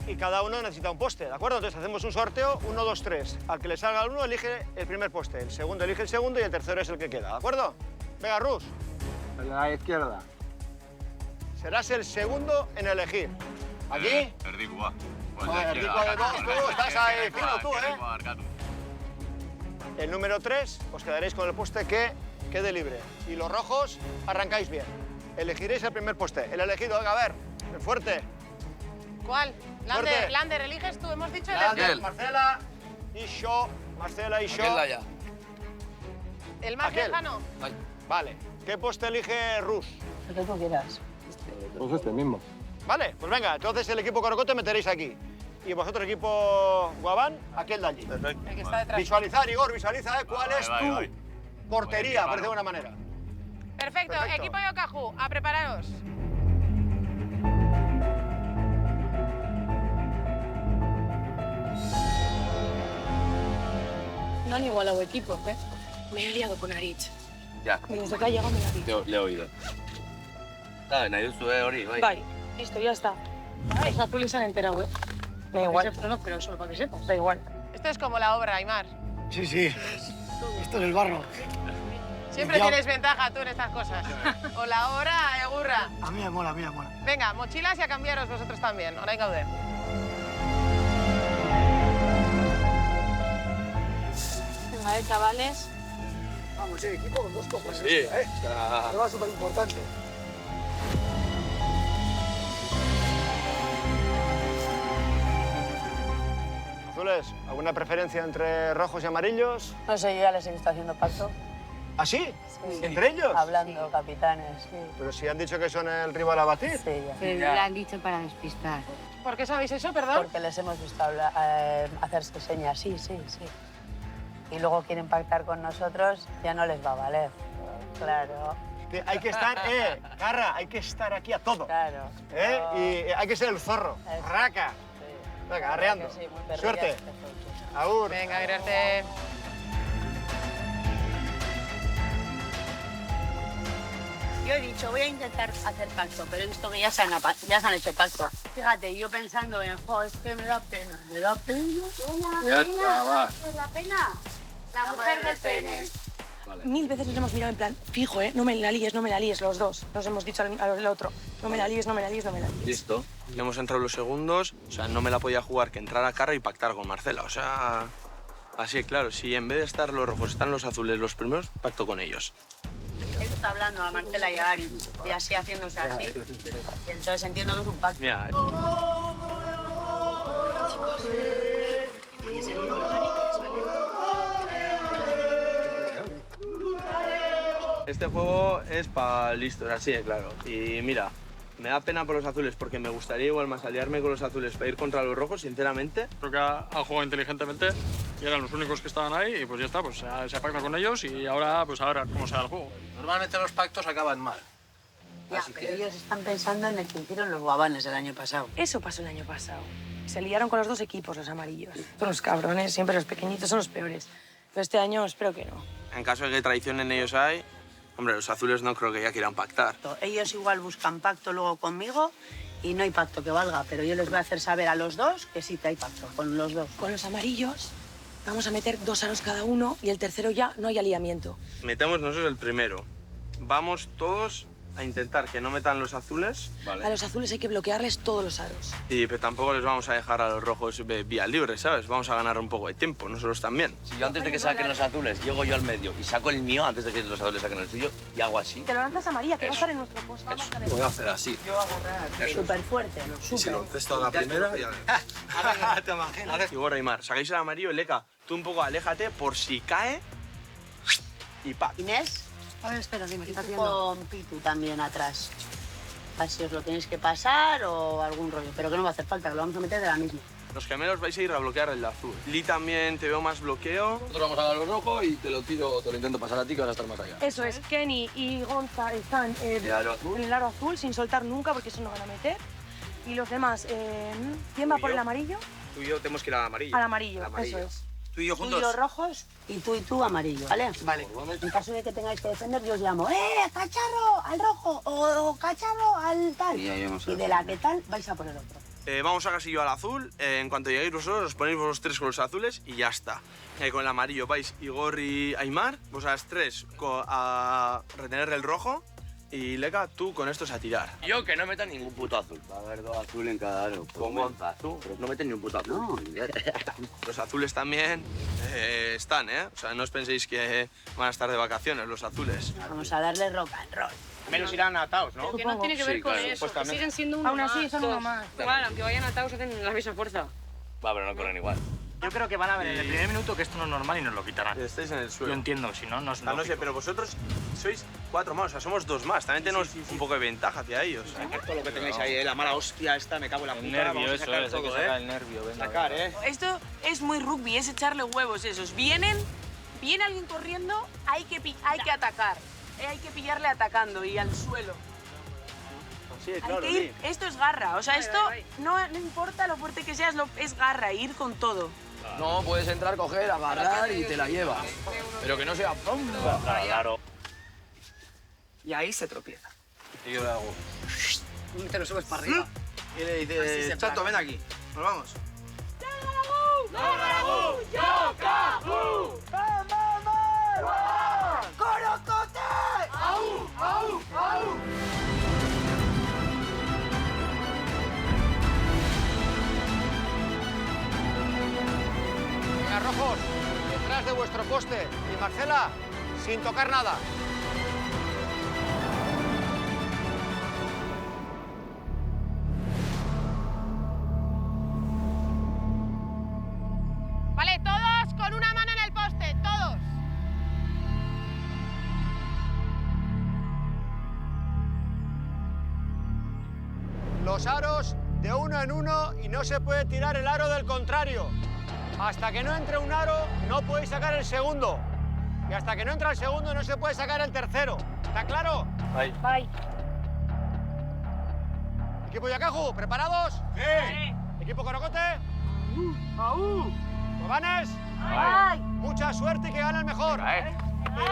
y cada uno necesita un poste, ¿de acuerdo? Entonces hacemos un sorteo, 1, 2, 3. Al que le salga el 1 elige el primer poste, el segundo elige el segundo y el tercero es el que queda, ¿de acuerdo? Venga, Rus. A la izquierda. Serás el segundo en elegir. ¿Aquí? Erdiku, va. Joder, Erdiku de dos, tú estás ahí fino, tú, ¿eh? El número 3 os quedaréis con el poste que quede libre. Y los rojos arrancáis bien. Elegiréis el primer poste. El elegido, venga, a ver, fuerte. ¿Cuál? Lander, Fuerte. Lander, eliges tú, hemos dicho el Lander, tercer. Marcela y yo. Marcela y yo. El más Aquel. lejano. Vale. ¿Qué poste elige Rus? El que tú quieras. Pues este mismo. Vale, pues venga, entonces el equipo Corocote meteréis aquí. Y vosotros, equipo Guabán, aquel de allí. El que está detrás. Visualizar, Igor, visualiza cuál es tu portería, por decirlo de alguna manera. Perfecto. Perfecto. Equipo Yokahu, a prepararos. No han igualado equipos, ¿eh? Me he liado con Aritz. Ya. Desde que ha llegado me la vi. Le he oído. Nahi duzu, hori, bai. Bye. Listo, ya está. Los azules se han enterado, ¿eh? Da igual. No, pero solo para que sepas. Da igual. Esto es como la obra, Aymar. Sí, sí. Esto es el barro. Siempre Ya. tienes ventaja tú en estas cosas. O la obra, egurra. A mí me mola, a mí me mola. Venga, mochilas y a cambiaros vosotros también. Ahora hay gaude. Venga, chavales. Vamos, equipo con 2 copas. Sí, está... Prueba súper importante. Azules, ¿alguna preferencia entre rojos y amarillos? No sé, yo ya les he visto haciendo pacto. ¿Ah, sí? Sí. ¿Entre ellos? Hablando, capitanes, sí. Pero si han dicho que son el rival a batir. Sí, ya. Pero lo han dicho para despistar. ¿Por qué sabéis eso, perdón? Porque les hemos visto hacerse señas, sí, sí, sí. Y luego quieren pactar con nosotros, ya no les va a valer. Claro. Que hay que estar, Carra, hay que estar aquí a todo. Claro. Y hay que ser el zorro. Raca. Venga, arreando. Sí, muy perrillas, Suerte. perfecto. Agur. Venga, virarte. Yo he dicho, voy a intentar hacer pacto, pero he visto que ya se han hecho pacto. Fíjate, yo pensando en, jo, es que me da pena. ¿Me da pena? Ya está, va. ¿Me da pena? La mujer del pene. 1000 veces les hemos mirado en plan, fijo, ¿eh? No me la líes, los dos. Nos hemos dicho al otro, no me la líes, no me la líes, no me la líes. Listo. Le hemos entrado los segundos, o sea, no me la podía jugar que entrar a Carra y pactar con Marcela, o sea... Así, claro, si en vez de estar los rojos están los azules los primeros, pacto con ellos. Él está hablando a Marcela y a Ari, y así haciéndose así. Y entonces entiendo que es un pacto. Mira, este juego es para listos, así de claro. Y mira, me da pena por los azules porque me gustaría igual más aliarme con los azules para ir contra los rojos, sinceramente. Creo que han jugado inteligentemente y eran los únicos que estaban ahí y pues ya está, pues se pacta con ellos y ahora, pues a ver cómo sea el juego. Normalmente los pactos acaban mal. Ya, pero ellos están pensando en el que hicieron los guabanes el año pasado. Eso pasó el año pasado. Se liaron con los dos equipos, los amarillos. Son los cabrones, siempre los pequeñitos son los peores. Pero este año espero que no. En caso de que traicionen ellos hay, Hombre, los azules no creo que ya quieran pactar. Ellos igual buscan pacto luego conmigo y no hay pacto que valga, pero yo les voy a hacer saber a los dos que sí que hay pacto, con los dos. Con los amarillos vamos a meter 2 aros cada uno y el tercero ya no hay alineamiento. Metemos nosotros el primero. Vamos todos a intentar que no metan los azules. A los azules hay que bloquearles todos los aros. Pero tampoco les vamos a dejar a los rojos vía libre, ¿sabes? Vamos a ganar un poco de tiempo, nosotros también. Si yo antes de que saquen los azules llego yo al medio y saco el mío antes de que los azules saquen el suyo y hago así. Te lo lanzas a María, que va a estar en nuestro poste. Voy a hacer así. Súper fuerte, ¿no? Y si lo encesto a la primera, ya te imaginas. Igor, Aymar, sacáis el amarillo, Leka, tú un poco aléjate por si cae y pa. Inés. A ver, espera, dime, ¿qué estás Con Pitu también atrás. Así os lo tenéis que pasar o algún rollo. Pero que no va a hacer falta, que lo vamos a meter de la misma. Los gemelos vais a ir a bloquear el de azul. Lee también te veo más bloqueo. Nosotros vamos a dar los rojos y te lo intento pasar a ti, que vas a estar más allá. Eso es, Kenny y Gonza están en el aro azul sin soltar nunca porque eso no van a meter. Y los demás, ¿quién va por el amarillo? Tú y yo tenemos que ir al amarillo. Al amarillo, eso es. Tú y yo juntos. Tú y yo rojos y tú amarillo, ¿vale? Vale. En caso de que tengáis que defender, yo os llamo, cacharro al rojo o cacharro al tal. Y de la que tal vais a por el otro. Vamos a casillo al azul. En cuanto lleguéis vosotros, os ponéis vosotros tres con los azules y ya está. Con el amarillo vais Igor y Aymar. Vosotras tres a retener el rojo. Y Leka, tú con estos a tirar. Yo que no metan ningún puto azul. Va a haber 2 azules en cada aro. ¿Cómo? ¿Azul? No meten ni un puto azul. No. Los azules también están, ¿eh? O sea, no os penséis que van a estar de vacaciones los azules. Vamos a darle rock and roll. Menos irán atados, ¿no? Que no tiene que ver con eso, que siguen siendo uno Aún así, más. son uno más. Igual, aunque vayan atados, hacen la misma fuerza. Va, pero no corren igual. Yo creo que van a ver en el primer minuto que esto no es normal y nos lo quitarán. Estáis en el suelo. Yo entiendo, si no, nos no sé, pero vosotros sois 4 más, o sea, somos 2 más. También tenemos un poco de ventaja hacia ellos. Todo lo que tenéis ahí, la mala hostia esta, me cago en la puta. Nervio, vamos a eso sacar es, todo, hay que sacar el nervio. Venga, sacar, Esto es muy rugby, es echarle huevos esos. Viene alguien corriendo, hay que atacar. Hay que pillarle atacando y al suelo. Sí, Hay que ir, esto es garra, o sea, esto no importa lo fuerte que seas, es garra, ir con todo. No, puedes entrar, coger, agarrar y te la llevas. Pero que no sea ¡pum! Claro. Y ahí se tropieza. ¿Y yo lo hago? Te lo subes para arriba. Y le dice, Chato, ven aquí, nos vamos. ¡Corocote! ¡Au! ¡Au! ¡Au! Venga, rojos, detrás de vuestro poste. Y Marcela, sin tocar nada. Vale, todos con una mano en el poste, todos. Los aros de uno en uno y no se puede tirar el aro del contrario. Hasta que no entre un aro, no podéis sacar el segundo. Y hasta que no entra el segundo, no se puede sacar el tercero. ¿Está claro? Bye. Equipo Yacaju, ¿preparados? ¡Sí! Equipo Corocote. ¿Cobanes? Mucha suerte y que gane el mejor. El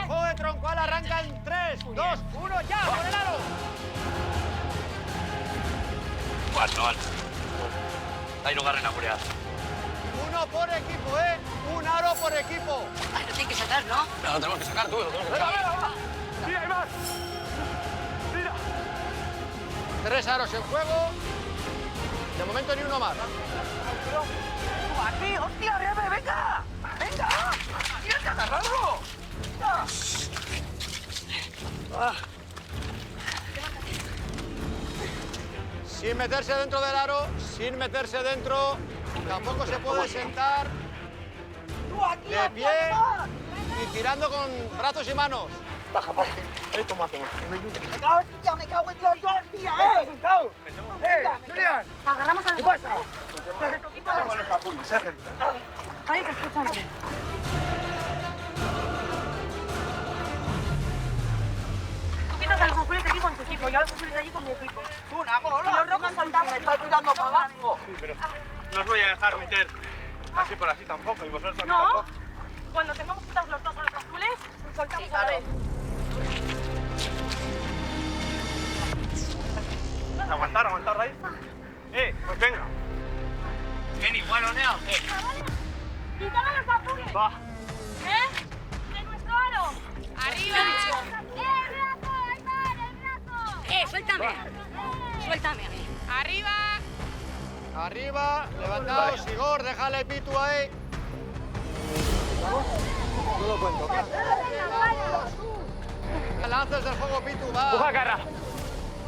juego de Troncual arranca en 3, 2, 1, ya, por el aro. Vale. Ahí no agarren a Corea. Uno por equipo, ¿eh? Un aro por equipo. Ay, lo tiene que sacar, ¿no? Pero lo tenemos que sacar tú, lo tenemos que sacar. ¡Tira, Aymar! ¡Tira! 3 aros en juego. De momento ni uno más. ¡Tú aquí! ¡Hostia, Rebe, venga! ¡Venga! ¡Tienes que agarrarlo! Sin meterse dentro del aro, sin meterse dentro. Tampoco se puede sentar de pie y tirando con brazos y manos. Baja. Esto más hacemos. Me cago en Dios, hostia, Julián! Agarramos al... ¿Qué pasa? Ay, que escuchan. Tú quitas a los azules aquí con tu equipo, yo a los azules allí con mi equipo. Una bola. Y los rojos saltamos. Me está tirando para abajo. Sí, pero no os voy a dejar meter así por así tampoco. Y vosotros también No. tampoco. Cuando tengamos quitados los dos a los azules, soltamos a la vez. Aguantar, Raíz. Pues venga. Kenny, gualoneado. ¡Quitamos los apuros! Va. ¡De nuestro aro! ¡Arriba! ¡El brazo, Aymar, el brazo! Suéltame. Suéltame a mí. ¡Arriba! Arriba, levantaos, Igor, déjale Pitu ahí. No lo cuento. Lances del juego, Pitu, va. ¡Puja carra!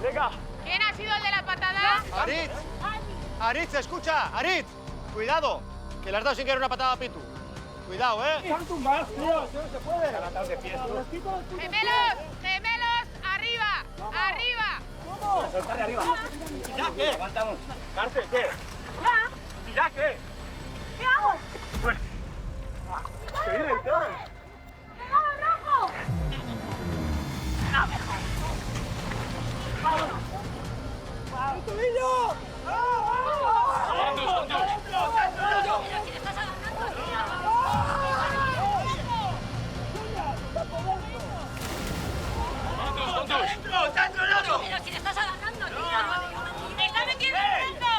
¡Venga! ¿Quién ha sido el de la patada? Aritz. Aritz, escucha, Aritz. Cuidado, que le has dado sin querer una patada a Pitu. Cuidado, ¡Son tumbas, tío! ¡Eso no se puede! ¡Levantaos de pies! ¡Gemelos! ¡Gemelos! ¡Arriba! ¡Arriba! ¿Cómo? ¡Soltar de arriba! ¿Ya qué? Levantamos. ¿Cárcel qué? ¿Ya? ¿Ya qué? ¿Qué hago? Pues... ¡Que viene el toro! ¡Pegado rojo! ¡No, mejor! ¡Vámonos! ¡Tobillo! ¡Vamos! ¡Pero si le estás agarrando, tío! ¡Me está metiendo dentro!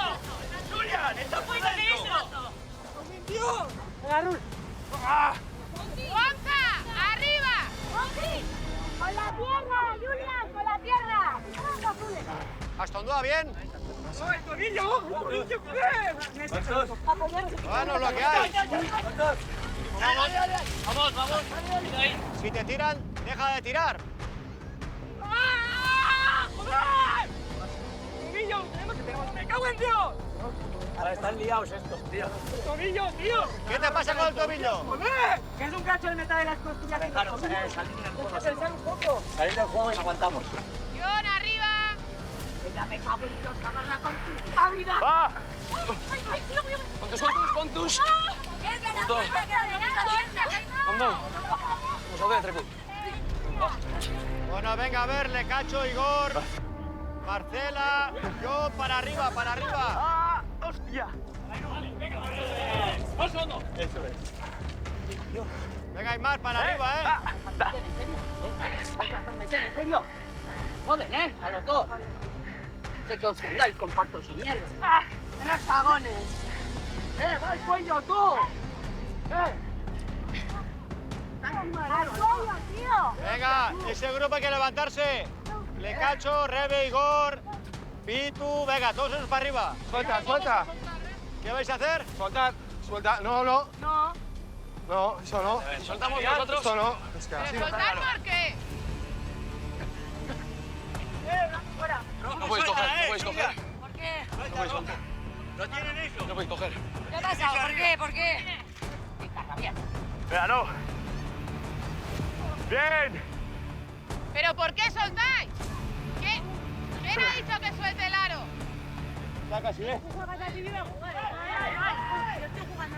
¡Julián, está ¡No puedes hacer eso! ¡Mintió! ¡Agarrul! ¡Gonza! ¡Arriba! ¡Monty! ¡Con la pierna, Julián! ¡Con la pierna! ¿Hasta dónde va bien? ¡Oh, el tobillo! ¡El tobillo! Bueno, lo que hay. Vamos, vamos. Si te tiran, deja de tirar. ¡Joder! ¡Tobillo! ¡Me cago en Dios! Ahora están liados estos, tío. ¡Tobillo, tío! ¿Qué te pasa con el tobillo? ¡Joder! Que es un cacho de metal de las costillas. Claro, salir del juego. Pensar un poco. Salir del juego y aguantamos. ¡John, arriba! ¡Ya me cago en Dios! ¡Cagarla con tu puta vida! ¡Va! ¡Ay, ay, tío, mío! ¡Pontus, pontus! ¡Es que no puede ¡Vamos! ¡Nos trepu! Bueno, venga, a ver, le cacho, Igor. Marcela, yo para arriba, para arriba. ¡Ah! ¡Hostia! ¡Más hondo! Eso es. Venga, Aymar, para arriba, ¿En serio? Joder, a los dos. Sé que os cuidáis con partos y mierda. ¡Ah! ¡Eres cagones! ¡Va al cuello, tú! ¡Al cuello, tío! Venga, ese grupo hay que levantarse. Le cacho, Rebe, Igor, Pitu, venga, todos esos para arriba. Suelta, suelta. ¿Qué vais a hacer? Soltar, suelta. No, no. No. No, eso no. ¿Soltamos nosotros? Eso no. Es que así. ¿Soltar por qué? ¡Fuera! No podéis coger, no podéis coger. ¿Por qué? No podéis coger. ¿No tienen eso? No podéis coger. ¿Qué ha pasado? ¿Por qué? ¿Por qué? Venga, no. ¡Bien! ¿Pero por qué soltáis? ¿Quién ha dicho que suelte el aro? Ya casi, Yo estoy jugando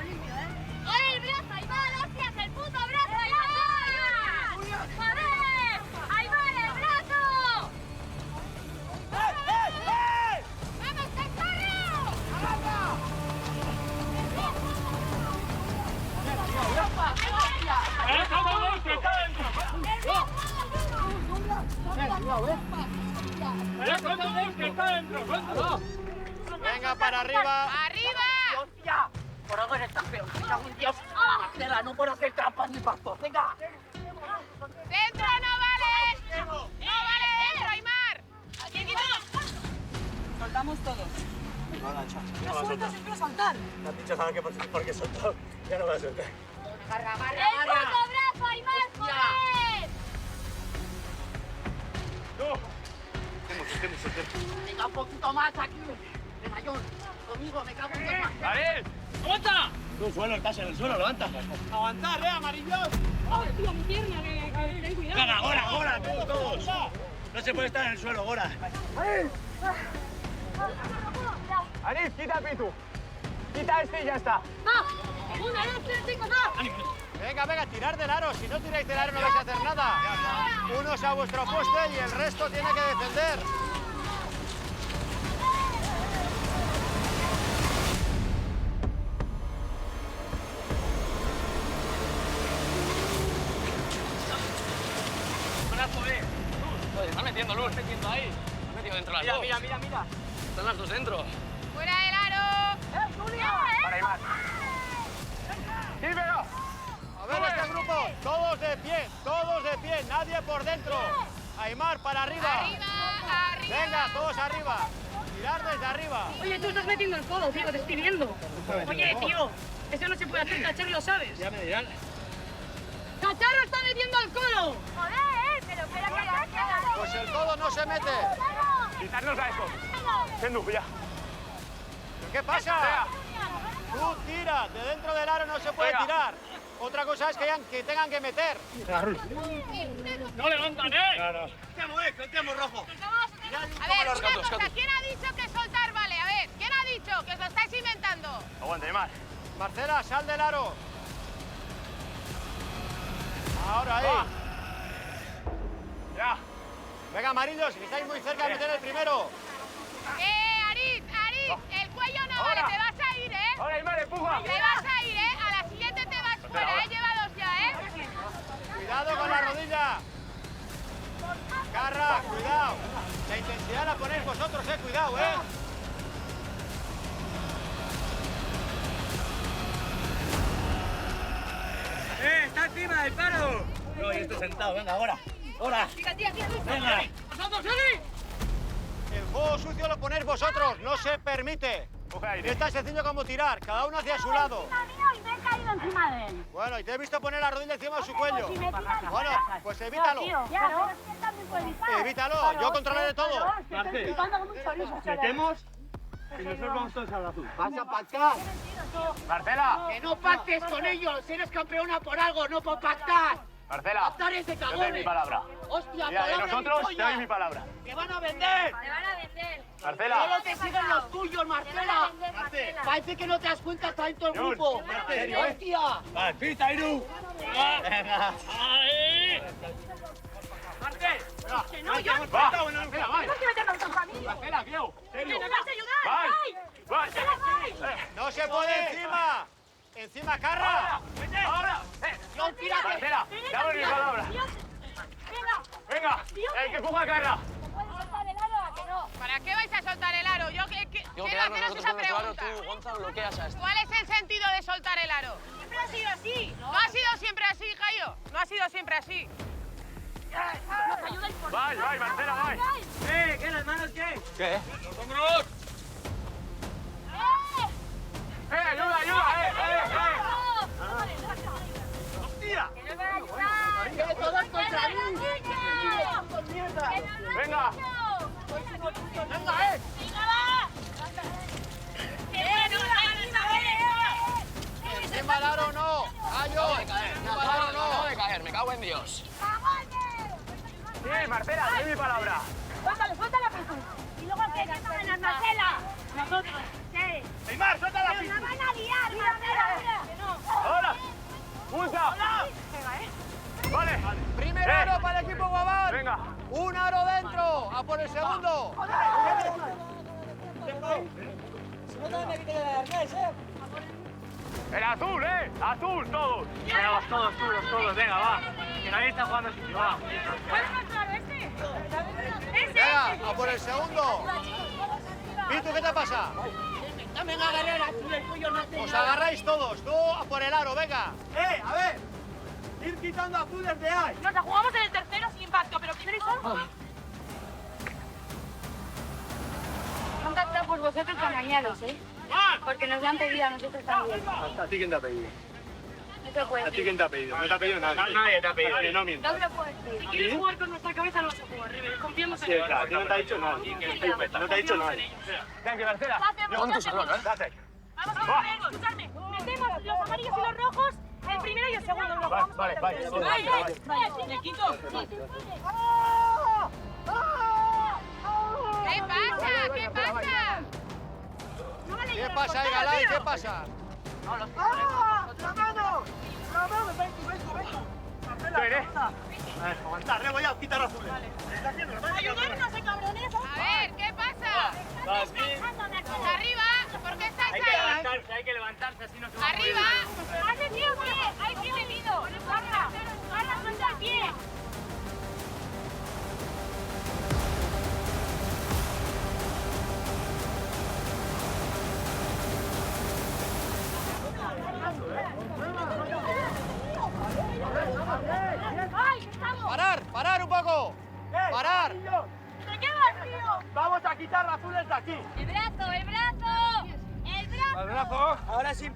limpio, ¡Oye, el brazo, Aymar! ¡Hostias, el puto brazo, Aymar! ¡Joder! ¡Aymar, el brazo! ¡Vamos, cacharro! Venga, para arriba. ¡Arriba! ¡Hostia! Por algo eres campeón. ¡Me cago en Dios! Marcela, no por hacer trampas ni pastos. ¡Venga! ¡Dentro no vale! ¡No vale dentro, Aymar! ¡Aquí, Soltamos todos. No sueltas, siempre soltar. Me has dicho nada que por qué soltado. Ya no voy a soltar. Agarra, agarra, ¡El puto agarra. brazo, Aymar, joder! ¡No! Venga, un poquito más aquí. Venga, John. Conmigo, me cago en Dios más. ¡David! ¡Aguanta! Tú, suelo, estás en el suelo, levanta. ¡Aguantar, amarillos! ¡Ay, tío, mi pierna! Que ten cuidado. ¡Gana, Gora, Gora! ¡Todos! No se puede estar en el suelo, Gora. Arif, quita el Pitu. Quita este y ya está. ¡No! ¡Una, dos, tres, cinco, no! Venga, venga, tirar del aro. Si no tiráis del aro no vais a hacer nada. Unos a vuestro poste y el resto tiene que defender. Está metiendo luz, metiendo ahí. Está metido dentro las dos. Mira. Están las dos dentro. ¡Fuera del aro! Para Aymar. ¡Silvero! A ver este grupo, todos de pie, nadie por dentro. Aymar, para arriba. ¡Arriba! Venga, todos arriba. Tirar desde arriba. Oye, tú estás metiendo el codo, tío, te estoy viendo. Oye, tío, eso no se puede hacer, Cacharro, lo sabes. Ya me dirán. ¡Cacharro está metiendo el codo! Joder, pero espera que Pues el codo no se mete. Quitarnos a eso. Sendu, ya. ¿Pero qué pasa? Tú tiras, de dentro del aro no se puede tirar. Otra cosa es que tengan que meter. ¡No levantan, eh! ¡Contemos, rojo! A ver, una cosa, ¿quién ha dicho que soltar vale? A ver, ¿quién ha dicho que os lo estáis inventando? Aguanta, Aymar. Marcela, sal del aro. Ahora ahí. Ya. Venga, amarillos, que estáis muy cerca de meter el primero. Arit, el cuello no vale, te vas a ir, ¿eh? Ahora, Aymar, empuja. Te vas a ir, ¿eh? A la siguiente te vas fuera, lleva dos ya, ¿eh? Cuidado con la rodilla. Carra, cuidado. La intensidad la ponéis vosotros, cuidado, ¡Está encima del paro! No, yo estoy sentado, venga, ahora. Tira, Venga. ¡Vosotros, Eli! El juego sucio lo ponéis vosotros, no se permite. Es tan sencillo como tirar, cada uno hacia su lado. y me he caído encima de él. Bueno, y te he visto poner la rodilla encima de su cuello. Si me tiras, Bueno, pues evítalo. Ya, pero es que él también puede disparar. Evítalo, yo controlaré todo. Estoy flipando como un chorizo. Metemos y nosotros vamos todos al azul. Vas a pactar. Marcela. Que no pactes con ellos, eres campeona por algo, no por pactar. Marcela. Pactar es de Yo te doy cagones. mi palabra. Hostia, Mira, de palabra nosotros ni te doy polla. mi palabra. ¡Te van a vender! Te van a vender. Marcela. Solo te siguen los tuyos, Marcela. Parece que no te das cuenta, está en todo el grupo. ¡Hostia! ¡Pita, Iru! Venga. ¡Ahí! Que no, yo... ¡Va! Tenemos que meternos contra mí. Marcela, Diego. ¡Que me vas a ayudar! ¡Vai! ¡Vai! No se puede encima. Encima, Carra. ¡Ahora! John, tírate. Marcela, dame mi palabra. Venga, el que empuja a Carra. ¿Puedes soltar el aro a que no? ¿Para qué vais a soltar el aro? Yo quiero haceros esa pregunta. Tú, Gonzalo, bloqueas a esto. ¿Cuál es el sentido de soltar el aro? Siempre ha sido así. No ha sido siempre así, Jairo. No ha sido siempre así. Nos ayudáis por... Vai, Marcela, vai. ¿Qué, las manos qué? ¿Qué? ¡Los hombros! ¡Ayuda! ¡Hostia! ¡Que no me va a ayudar! ¡Que todos contra mí! ¡Venga! ¡Venga, Encima el aro no. Gallo. Encima el aro no. Acabo de caer, me cago en Dios. Sí, Marcela, doy mi palabra. Suéltale, suéltala, Jesús. Y luego que se en la Marcela. Nosotros. Sí. Aymar, suelta la Pero pista. la van a liar. Mira. Que no. ¡Ahora! ¡Pulsa! Vale. Primer aro para el equipo Guabán. Venga. Un aro dentro. A por el segundo. El azul, azul, todos. Venga, los todos, venga, va. Que nadie está jugando sin va. ¿Cuál es nuestro aro este? Venga, a por el segundo. ¿Pitu, qué te pasa? Dame la guerrera, tú el tuyo no te... Os agarráis todos. Tú a por el aro, venga. A ver. Ir quitando azules de ahí. Nos la jugamos en el tercero sin impacto, pero primero y solo. Han captado por vosotros camañados, ¿eh? Porque nos lo han pedido a nosotros también. ¿A ti quién te ha pedido? No te puedes ¿A ti quién te ha pedido? No te ha pedido nadie. Nadie te ha pedido. No mientas. No te lo puedes decir. Si quieres jugar con nuestra cabeza, no vas a jugar, River. Confiamos en Sí, ellos. claro, a ti no te ha dicho nadie. No te ha dicho nadie. Venga, Marcela. Pon tu salón, ¿eh? Date. Vamos a correr, escuchadme. Metemos los amarillos y los rojos, el primero y el segundo. Nos jugamos Vale. ¿Me quito? ¿Qué pasa? ¿Qué pasa? ¿Qué pasa ahí, Galay? ¿Qué pasa? ¡La mano! Aguantar, voy a quitar azules. Ayudarnos, cabrones. A ver, ¿qué pasa? Arriba, ¿por qué estáis ahí? Hay que levantarse, así no se va a Arriba. ¡Hace tío, pie! ¡Hay pie metido! ¡Garra! ¡Garra, suelta el pie!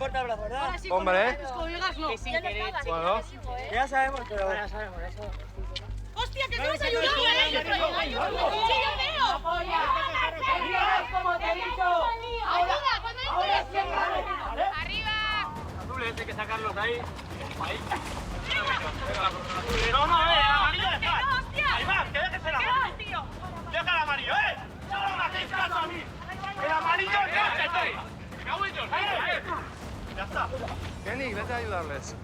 importa el brazo, ¿verdad? Ahora sí, Hombre. Tus colegas no. Que sin querer, Bueno. Ya sabemos, pero... Ahora sabemos eso. ¡Hostia, que tú has ayudado, eh! ¡Sí, yo veo! ¡Como te he dicho! ¡Ayuda! ¡Arriba! Azules, hay que sacarlos ahí. Ahí. No, no, amarillo ¡Que no, hostia! Ahí va, que dejes el amarillo. tío! Deja el amarillo, ¿eh? ¡No me hacéis caso a mí! ¡El amarillo ya estoy! ¡Me cago en Dios! Ya está. Kenny, vete a ayudarles.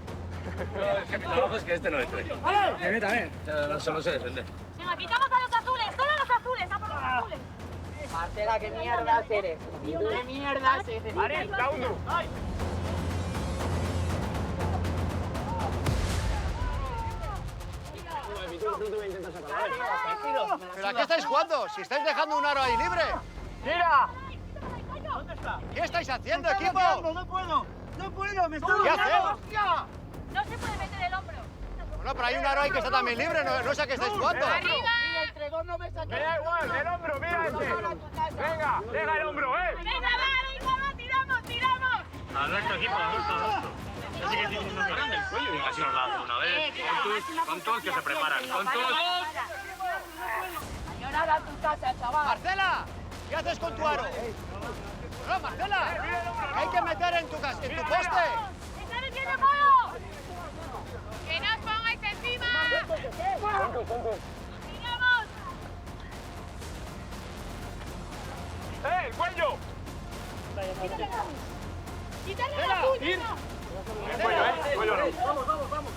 Es que mi trabajo es que este no entre. A mí también. No se defiende. Venga, quitamos a los azules, solo los azules, a por los azules. Marcela, ¿qué mierda eres? ¿Qué mierda eres? Aris, Laundu. ¿Pero a qué estáis jugando? Si estáis dejando un aro ahí libre. ¡Mira! ¿Qué estáis haciendo, equipo? ¡No puedo! ¡No puedo! ¡Me está ¿Qué hacemos? ¡Hostia! No se puede meter el hombro. Bueno, pero hay un aro ahí que está también libre, no sé a qué estáis jugando. ¡Arriba! Me da igual, el hombro, mira este. Venga, deja el hombro, ¡Venga, va, tiramos, tiramos! A nuestro equipo, a nuestro. Yo sí que estoy diciendo que grande el cuello y casi nos la hace una vez. Con todos que se preparan, con todos. Llorar a tu casa, chaval. ¡Marcela! ¿Qué haces con tu aro? No, Marcela, ¿qué hay que meter en tu poste? ¡Está metiendo fuego! ¡Que no os pongáis encima! ¡Tiramos! ¡El cuello! ¡Quítale la puña! El cuello, el cuello no. Vamos.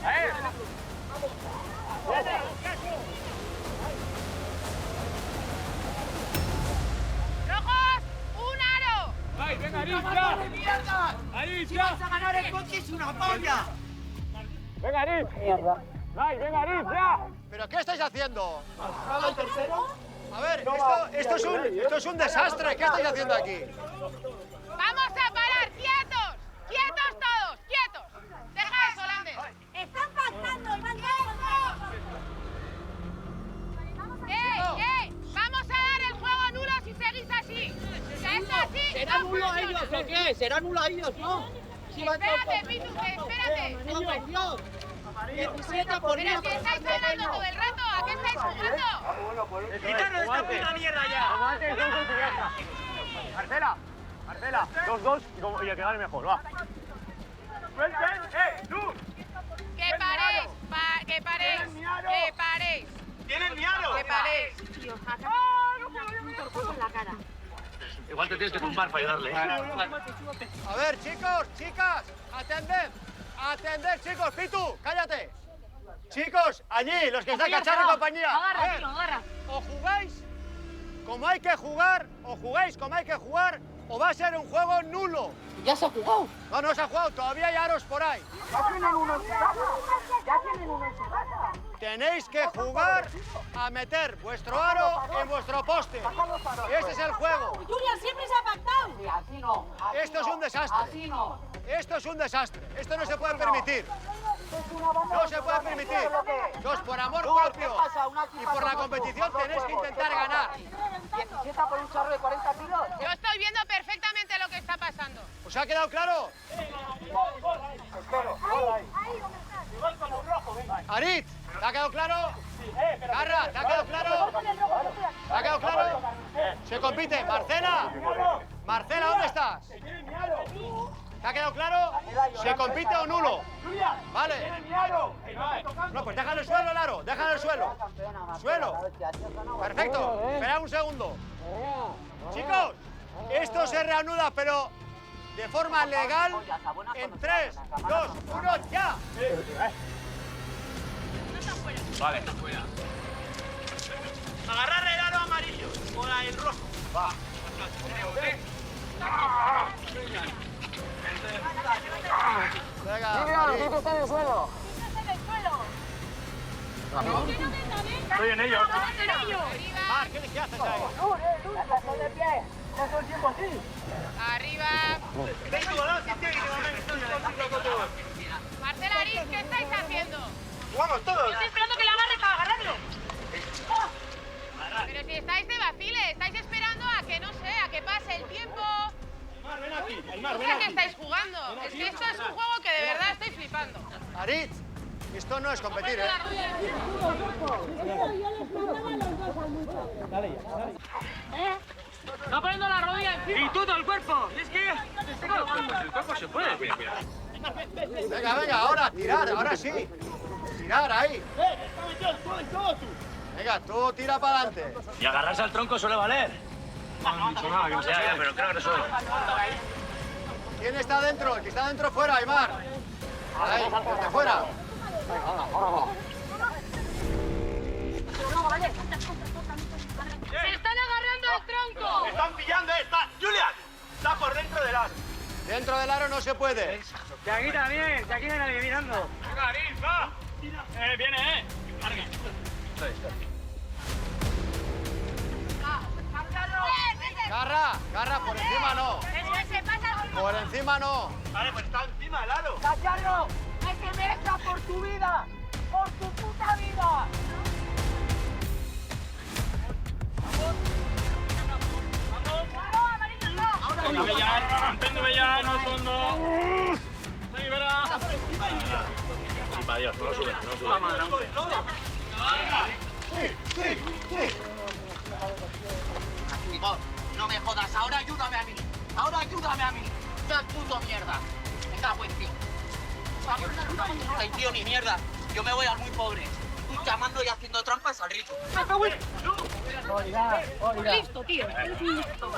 ¡Rojos! ¡Un aro! ¡Ay, venga, Aris, ¡Vale, mierda! Aris, ¡Si vas a ganar el coche es una polla! ¡Venga, Aris! ¡Mierda! ¡Ay, venga, Aris, ya! ¿Pero qué estáis haciendo? ¿El tercero? A ver, esto es un desastre. ¿Qué estáis haciendo aquí? ¡Vamos a parar! ¡Quietos! ¡Quietos todos! ¡Quietos! ¡Deja eso, Lander! ¡Están pactando! ¡Ey! ¡Vamos a dar el juego nulo si seguís así! ¡Si es así! ¿Será nulo a ellos o qué? ¿Será nulo a ellos, no? Espérate, Pitu, espérate. ¡Amarillo! 17 por Pero si estáis hablando todo el rato, ¿a qué estáis jugando? ¡Quítanos esta puta mierda ya! Marcela, 2-2 y el que gane mejor, va. ¡Tú! ¡Que paréis! ¡Que paréis! ¡Tienen mi aro! ¡Que paréis! En la cara. Igual te tienes que tumbar para ayudarle. A ver, chicos, chicas, atended, chicos. Pitu, cállate. Chicos, allí, los que estáis cachando compañía. Agarra, tío, agarra. O jugáis como hay que jugar, o va a ser un juego nulo. ¿Ya se ha jugado? No se ha jugado, todavía hay aros por ahí. Ya tienen uno en su casa. Tenéis que jugar a meter vuestro aro en vuestro poste. Ese es el juego. Julia, siempre se ha pactado. Sí, así no. Esto es un desastre. Así no. Esto es un desastre. Esto no se puede permitir. No se puede permitir. Dos, por amor propio y por la competición tenéis que intentar ganar. 17 por un charro de 40 kilos. Yo estoy viendo perfectamente lo que está pasando. ¿Os ha quedado claro? Espero. Igual con el rojo, venga. Arit, ¿te ha quedado claro? Carra, ¿te ha quedado claro? ¿Te ha quedado claro? Se compite. Marcela, ¿dónde estás? ¿Te ha quedado claro? ¿Se compite o nulo? Vale. No, pues deja en el suelo el aro, deja en el suelo. Suelo. Perfecto. Espera un segundo. Chicos, esto se reanuda, pero de forma legal en 3, 2, 1, ¡ya! Vale. Agarrar el aro amarillo o el rojo. Va. Venga, Mira, está en el suelo. Estoy en ello. Mar, ¿qué haces ahí? Estás de pie. No todo el tiempo así. Arriba. Marcela, Aris, ¿qué estáis haciendo? Jugamos todos. Estoy esperando que le agarre para agarrarlo. Pero si estáis de vacile, estáis esperando a que, no sé, a que pase el tiempo. Aymar, ¿A qué estáis jugando? Es que esto es un juego que de verdad estoy flipando. Aritz, esto no es competir, ¿eh? ¡Está poniendo la rodilla encima! ¡Y todo el cuerpo! Es que... El cuerpo se puede. Venga, venga, ahora, tirar, ahora sí. Tirar, ahí. Venga, tú tira para adelante. Y agarrarse al tronco suele valer. No han dicho nada, que no se ya, pero creo que resuelve. ¿Quién está dentro? El que está dentro fuera, Aymar. Ahí, desde fuera. ¡Se están agarrando al tronco! ¡Están pillando! ¡Está! ¡Julian! ¡Está por dentro del aro! Dentro del aro no se puede. De aquí también, de aquí viene nadie mirando. ¡Venga, Aritz, va! Viene, Carga. Garra, por encima no. ¡Es que se pasa! Por encima no. Vale, pues está encima del aro. ¡Cacharro! ¡Hay que me echa por tu vida! ¡Por tu puta vida! Venga, ya, mantente ya en el fondo. Ahí, verá. Para Dios, no lo sube, no lo sube. No me jodas, ahora ayúdame a mí. Ahora ayúdame a mí. ¡Qué puto mierda! Me cago en tío. Ay, tío, ni mierda. Yo me voy al muy pobre. Tú llamando y haciendo trampas al rico. ¡Listo, tío! ¡Eres un listo!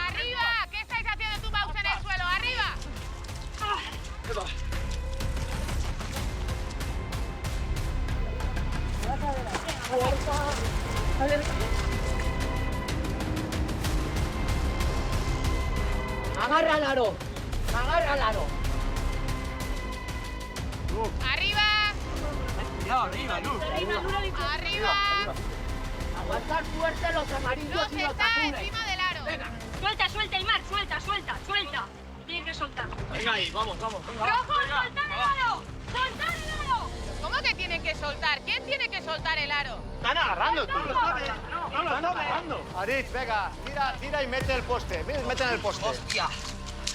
¡Arriba! ¿Qué estáis haciendo tumbados en el suelo? ¡Arriba! ¡Agarra al aro! ¡Agarra al aro! ¡Arriba! Arriba, Luz. ¡Arriba! ¡Aguantar fuerte los amarillos ¡Luz y los está azules! encima del aro! Suelta, suelta, Aymar, suelta, suelta, suelta. Tienes que soltar. Venga ahí, vamos. ¡Rojo, soltar el aro! ¡Soltar el aro! ¿Cómo que tienen que soltar? ¿Quién tiene que soltar el aro? Están agarrando, tú. No lo están agarrando. Aritz, venga, tira y mete el poste. Mete en el poste. ¡Hostia!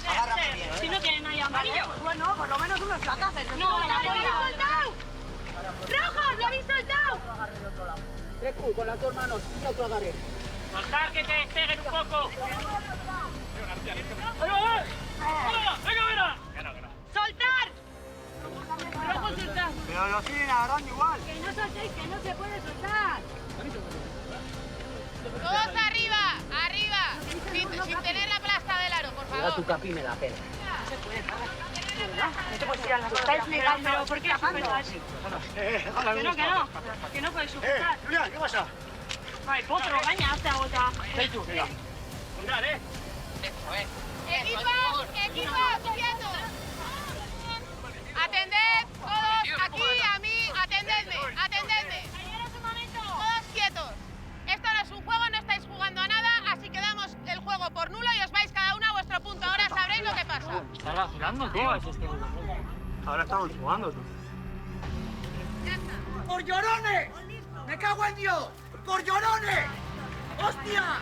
Agárrame bien. Si no tiene nadie amarillo. Bueno, por lo menos unos placajes. ¡No, la habéis soltado! ¡Rojos, lo habéis soltado! Tú, con las dos manos, yo te agarré. Soltar que te peguen un poco. ¡Venga, mira! ¡Soltar! ¡Rojo, soltar! Pero lo siguen agarrando igual. Que no soltéis, que no se puede soltar. ¡Todos arriba! ¡Arriba! Sin tener la plasta del aro, por Mira favor. tu capi me la pena. No te puedes tirar las estáis negando. ¿Pero por qué sujetas? Que no puedes sujetar. Julián, ¿qué pasa? Ay, potro, gaña, hasta agota. Mirad, ¡Equipo, quietos! ¡Atended, todos aquí, a mí! ¡Atendedme! ¡Todos quietos! Esto no es un juego, no estáis jugando a nada, así que damos el juego por nulo y os vais cada uno a vuestro punto. Ahora sabréis lo que pasa. Estás vacilando, tío. Ahora estamos jugando, tú. ¡Por llorones! ¡Me cago en Dios! ¡Por llorones! ¡Hostia!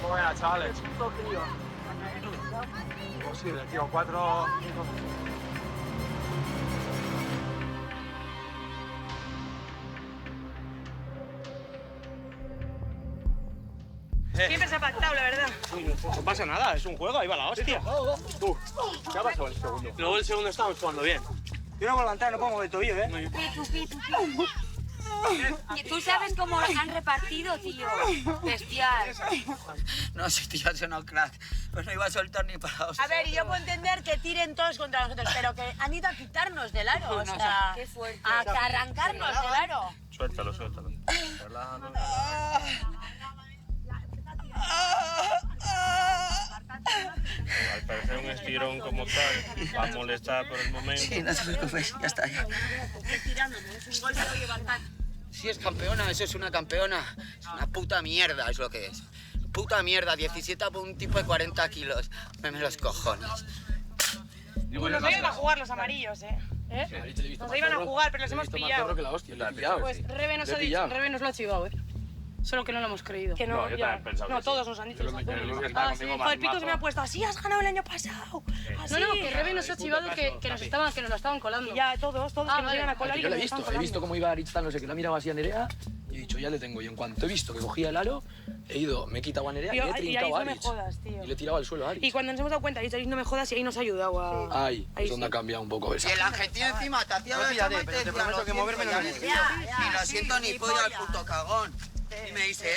Buena, chavales. Imposible, tío. 4... Siempre se ha pactado, la verdad. No pasa nada, es un juego, ahí va la hostia. Tú, ¿qué ha pasado el segundo? Luego el segundo estábamos jugando bien. Yo no puedo levantar, no puedo mover el tobillo, Y tú sabes cómo han repartido, tío. Bestial. No, si tío, eso no, crack. Pues no iba a soltar ni para A ver, y yo puedo entender que tiren todos contra nosotros, pero que han ido a quitarnos del aro, o sea, Qué fuerte. a arrancarnos del aro. Suéltalo. Al parecer un estirón como tal va a molestar por el momento. Sí, no te preocupes, ya está. Ya. Es un golpe, oye, bastante. Si es campeona, eso es una campeona. Es una puta mierda, es lo que es. Puta mierda, 17 por un tipo de 40 kilos. Meme los cojones. Nos iban a jugar los amarillos, ¿eh? Nos iban a jugar, pero los hemos pillado. Pues Rebe nos lo ha chivado, ¿eh? Solo que no lo hemos creído. Que no, ya. No, todos nos han dicho los azules. Joder, Pitu se me ha puesto así, has ganado el año pasado. Así. No, que Rebe nos ha chivado que nos la estaban colando. Y ya, todos que nos iban a colar y Yo que lo nos he visto cómo iba Aritz, no sé qué, la miraba así a Nerea y he dicho, ya le tengo. Y en cuanto he visto que cogía el aro, me he quitado a Nerea y he trincado a Aritz. No me jodas, tío. Y le he tirado al suelo a Aritz. Y cuando nos hemos dado cuenta, Aritz, no me jodas y ahí nos ha ayudado a... Ahí es donde ha cambiado un poco eso. Y el argentino encima te hacía la chama y te decía, prometo que moverme no necesito. Ni lo siento ni pollo al puto cagón. Y me dice,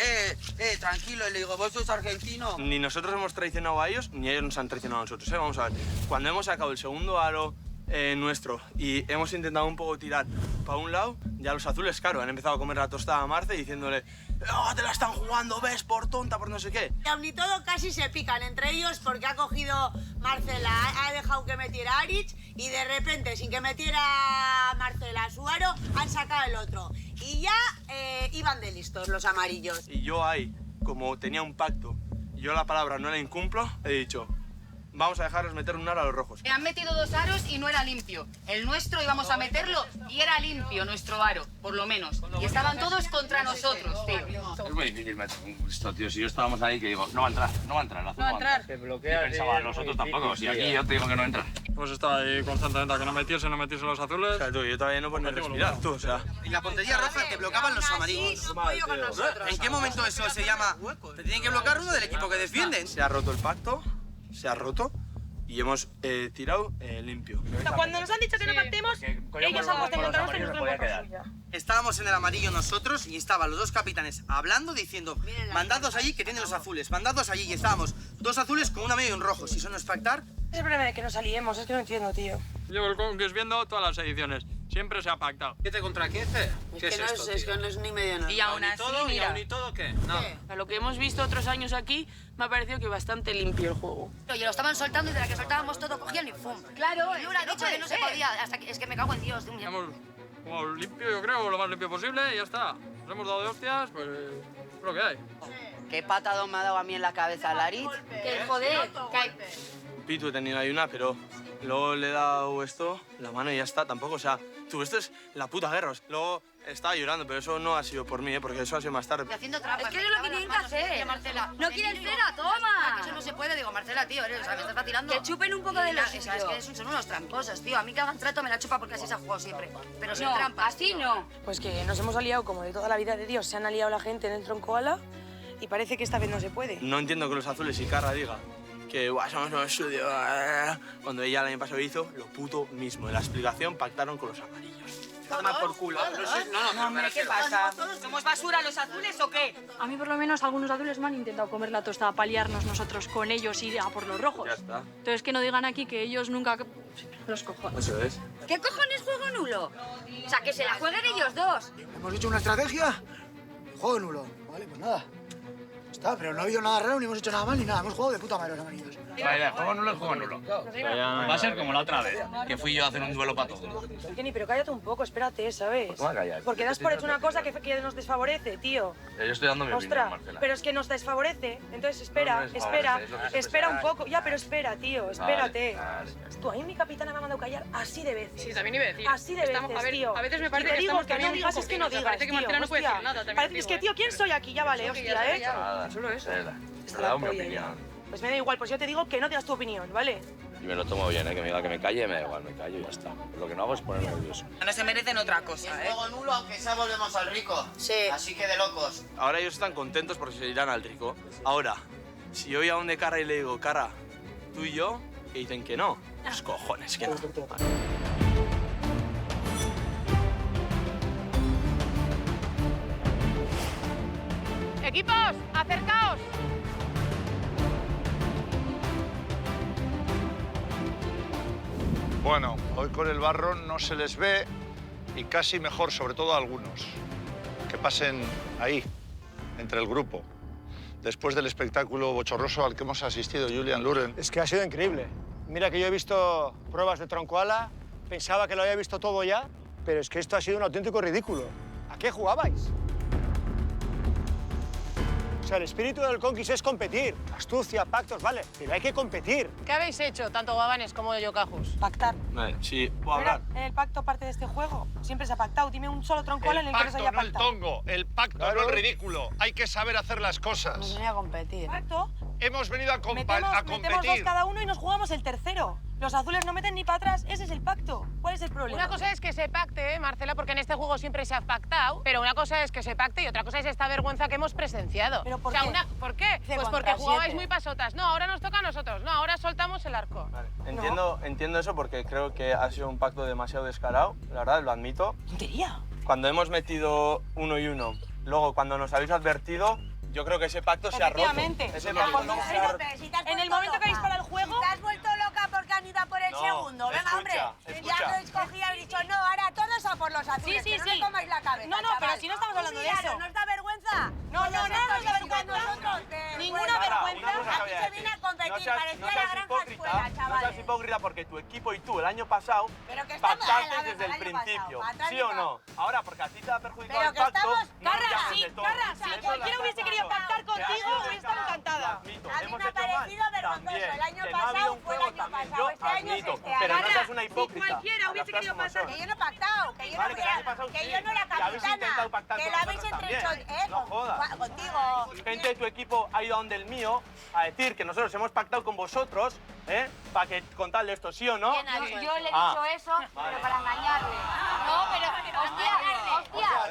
tranquilo, y le digo, ¿vos sois argentino? Ni nosotros hemos traicionado a ellos, ni ellos nos han traicionado a nosotros, ¿eh? Vamos a ver, cuando hemos sacado el segundo aro nuestro y hemos intentado un poco tirar para un lado, ya los azules, claro, han empezado a comer la tostada a Marce diciéndole ¡oh, te la están jugando, ves, por tonta, por no sé qué! Y aun y todo casi se pican entre ellos porque ha cogido Marcela, ha dejado que metiera Aritz y de repente, sin que metiera Marcela su aro, han sacado el otro. Y ya iban de listos los amarillos. Y yo ahí, como tenía un pacto, y yo la palabra no la incumplo, he dicho, vamos a dejarlos meter un aro a los rojos. Han metido 2 aros y no era limpio. El nuestro íbamos a meterlo y era limpio nuestro aro, por lo menos. Y estaban todos contra nosotros, tío. Es muy difícil, macho, esto, tío. Si yo estábamos ahí, que digo, no va a entrar, no va a entrar. No va a entrar. Y pensaba, nosotros tampoco, si aquí yo te digo que no entra. Hemos estado ahí constantemente a que no metiesen los azules. O sea, tú, yo todavía no puedo ni respirar, tú, o sea... Y la portería roja te bloqueaban los amarillos. ¿En qué momento eso se llama? Te tienen que bloquear uno del equipo que defienden. Se ha roto el pacto, se ha roto, y hemos tirado limpio. Cuando nos han dicho que no pactemos, ellos han puesto contra nosotros y nos hemos por suya. Estábamos en el amarillo nosotros y estaban los dos capitanes hablando, diciendo, mandadlos allí que tienen los azules, mandadlos allí. Y estábamos 2 azules con un amarillo y un rojo. Si eso no es pactar... Es el problema de que nos aliemos, es que no entiendo, tío. Llevo el Conquist viendo todas las ediciones. Siempre se ha pactado. 7 contra 15. ¿Qué es esto, tío? Es que no es ni medio nada. Y aún así, mira, ¿Y aún y todo qué? No. A lo que hemos visto otros años aquí, me ha parecido que bastante limpio el juego. Oye, lo estaban soltando y de la que soltábamos todo cogían y ¡fum! Claro, y Lura ha dicho que no se podía. Hasta que, es que me cago en Dios. Hemos jugado limpio, yo creo, lo más limpio posible y ya está. Nos hemos dado de hostias, pues es lo que hay. Qué patadón me ha dado a mí en la cabeza el Aritz. Que joder, Pitu he tenido ahí una, pero luego le he dado esto, la mano y ya está, tampoco, o sea, tú, esto es la puta guerra. Luego estaba llorando, pero eso no ha sido por mí, porque eso ha sido más tarde. Haciendo trampas. Es que es lo que tienen que hacer, Marcela. No quieren cera, toma. Que eso no se puede, digo, Marcela, tío, o sea, me estás vacilando. Que chupen un poco de los suyos. Es que son unos tramposos, tío. A mí que hagan trato me la chupa porque así se ha jugado siempre. Pero sin trampas. Así no. Pues que nos hemos aliado como de toda la vida de Dios. Se han aliado la gente en el troncoala y parece que esta vez no se puede. No entiendo que los azules y Carra diga que somos unos sucios, cuando ella el año pasado hizo lo puto mismo. En la explicación pactaron con los amarillos. Toma por culo. No, hombre, ¿qué pasa? ¿Somos basura los azules o qué? A mí por lo menos algunos azules me han intentado comer la tostada para liarnos nosotros con ellos y a por los rojos. Ya está. Entonces que no digan aquí que ellos nunca... Los cojones. Eso es. ¿Qué cojones juego nulo? O sea, que se la jueguen ellos dos. Hemos hecho una estrategia, juego nulo. Vale, pues nada. Está, pero no ha habido nada raro, ni hemos hecho nada mal, ni nada. Hemos jugado de puta madre los amarillos. Vaya, juego nulo es juego nulo. Va a ser como la otra vez, que fui yo a hacer un duelo para todos. Kenny, pero cállate un poco, espérate, ¿sabes? Pues va a callar. Porque das por hecho una cosa que nos desfavorece, tío. Yo estoy dando mi opinión, Ostras, Marcela. pero es que nos desfavorece. Entonces espera, No, no desfavorece, es lo que se espera un espera. poco. Ya, pero espera, tío, espérate. Vale. Tú, a mí mi capitana me ha mandado callar así de veces. Sí, también iba a decir. Así de Estamos- veces, a ver, tío. a veces me Y parece te que digo estamos que no también digas, un es que poco no bien, o sea, digas, parece que tío, Marcela no puede hostia. decir nada, también Parece- te es digo, que, tío, ¿quién soy aquí? Ya vale, Creo que hostia, ya ¿eh? Nada, Solo eso. Te he dado mi opinión. Pues me da igual, pues yo te digo que no digas tu opinión, ¿vale? Y me lo tomo bien, que me diga que me calle, me da igual, me callo y ya está. Lo que no hago es ponerme nervioso. No se merecen otra cosa, ¿eh? Juego nulo, aunque sea volvemos al rico. Sí. Así que de locos. Ahora ellos están contentos porque se irán al rico. Ahora, si yo voy a donde Carra y le digo, Carra, tú y yo, y dicen que no, pues cojones, que no. Equipos, acercaos. Bueno, hoy con el barro no se les ve y casi mejor, sobre todo a algunos. Que pasen ahí, entre el grupo. Después del espectáculo bochorroso al que hemos asistido, Julian Luren. Es que ha sido increíble. Mira que yo he visto pruebas de troncoala, pensaba que lo había visto todo ya, pero es que esto ha sido un auténtico ridículo. ¿A qué jugabais? sea, el espíritu del Conquis es competir. Astucia, pactos, vale, pero hay que competir. ¿Qué habéis hecho, tanto Guabanes como Yokajus? Pactar. Vale, sí, puedo hablar. ¿El pacto parte de este juego? Siempre se ha pactado. Dime un solo troncoala en el que no se haya no el pactado. tongo, el pacto, no el ridículo. Hay que saber hacer las cosas. Hemos venido a competir. ¿Pacto? Hemos venido a Metemos dos competir. cada uno y nos jugamos el tercero. Los azules no meten ni para atrás. Ese es el pacto. ¿Cuál es el problema? Una cosa es que se pacte, Marcela, porque en este juego siempre se ha pactado, pero una cosa es que se pacte y otra cosa es esta vergüenza que hemos presenciado. ¿Pero por o sea, qué? ¿Por qué? Pues porque jugabais muy pasotas. No, ahora nos toca a nosotros. No, ahora soltamos el arco. Entiendo eso porque creo que ha sido un pacto demasiado descarado, la verdad, lo admito. ¡Tontería! Cuando hemos metido 1 y 1, luego cuando nos habéis advertido, yo creo que ese pacto se ha roto. Efectivamente. Ese pacto no se ha roto. En el momento que habéis parado el juego... Si te has vuelto loca porque han ido a por el No, segundo. Venga, escucha, hombre. escucha. Ya habéis cogido y habéis dicho, no, ahora todos a por los azules. Sí, que sí. No me comáis la cabeza, No, chaval. pero si no estamos hablando de Humillado, eso. ¿Nos da vergüenza? No, no, nada nos da vergüenza. Nosotros, Ninguna vergüenza. Aquí se viene a competir, parecía la granja escuela, No chavales. seas hipócrita porque tu equipo y tú el año pasado Pero que estamos pactasteis desde el principio. ¿Sí o no? Ahora, porque a ti te ha perjudicado Pero el que pacto... estamos... no Carra, llames sí, de todo. Carra, si Eso cualquiera lo hubiese querido pactar contigo, hubiera estado encantada. A mí me ha parecido vergonzoso. El año Que no ha habido pasado un fue el juego año también. pasado. Yo Este año es admito, este año. pero no seas una hipócrita. Si cualquiera hubiese querido pactar... Que yo no he pactado, que yo Vale, no que el año pasado que sí. yo no era Que habéis intentado capitana, pactar que con lo habéis nosotros entrehecho, también. No jodas. contigo. Gente de tu equipo ha ido a donde el mío a decir que nosotros hemos pactado con vosotros, para que contarle esto, ¿sí o no? Yo le he dicho eso, pero para engañarle. No, pero, hostia,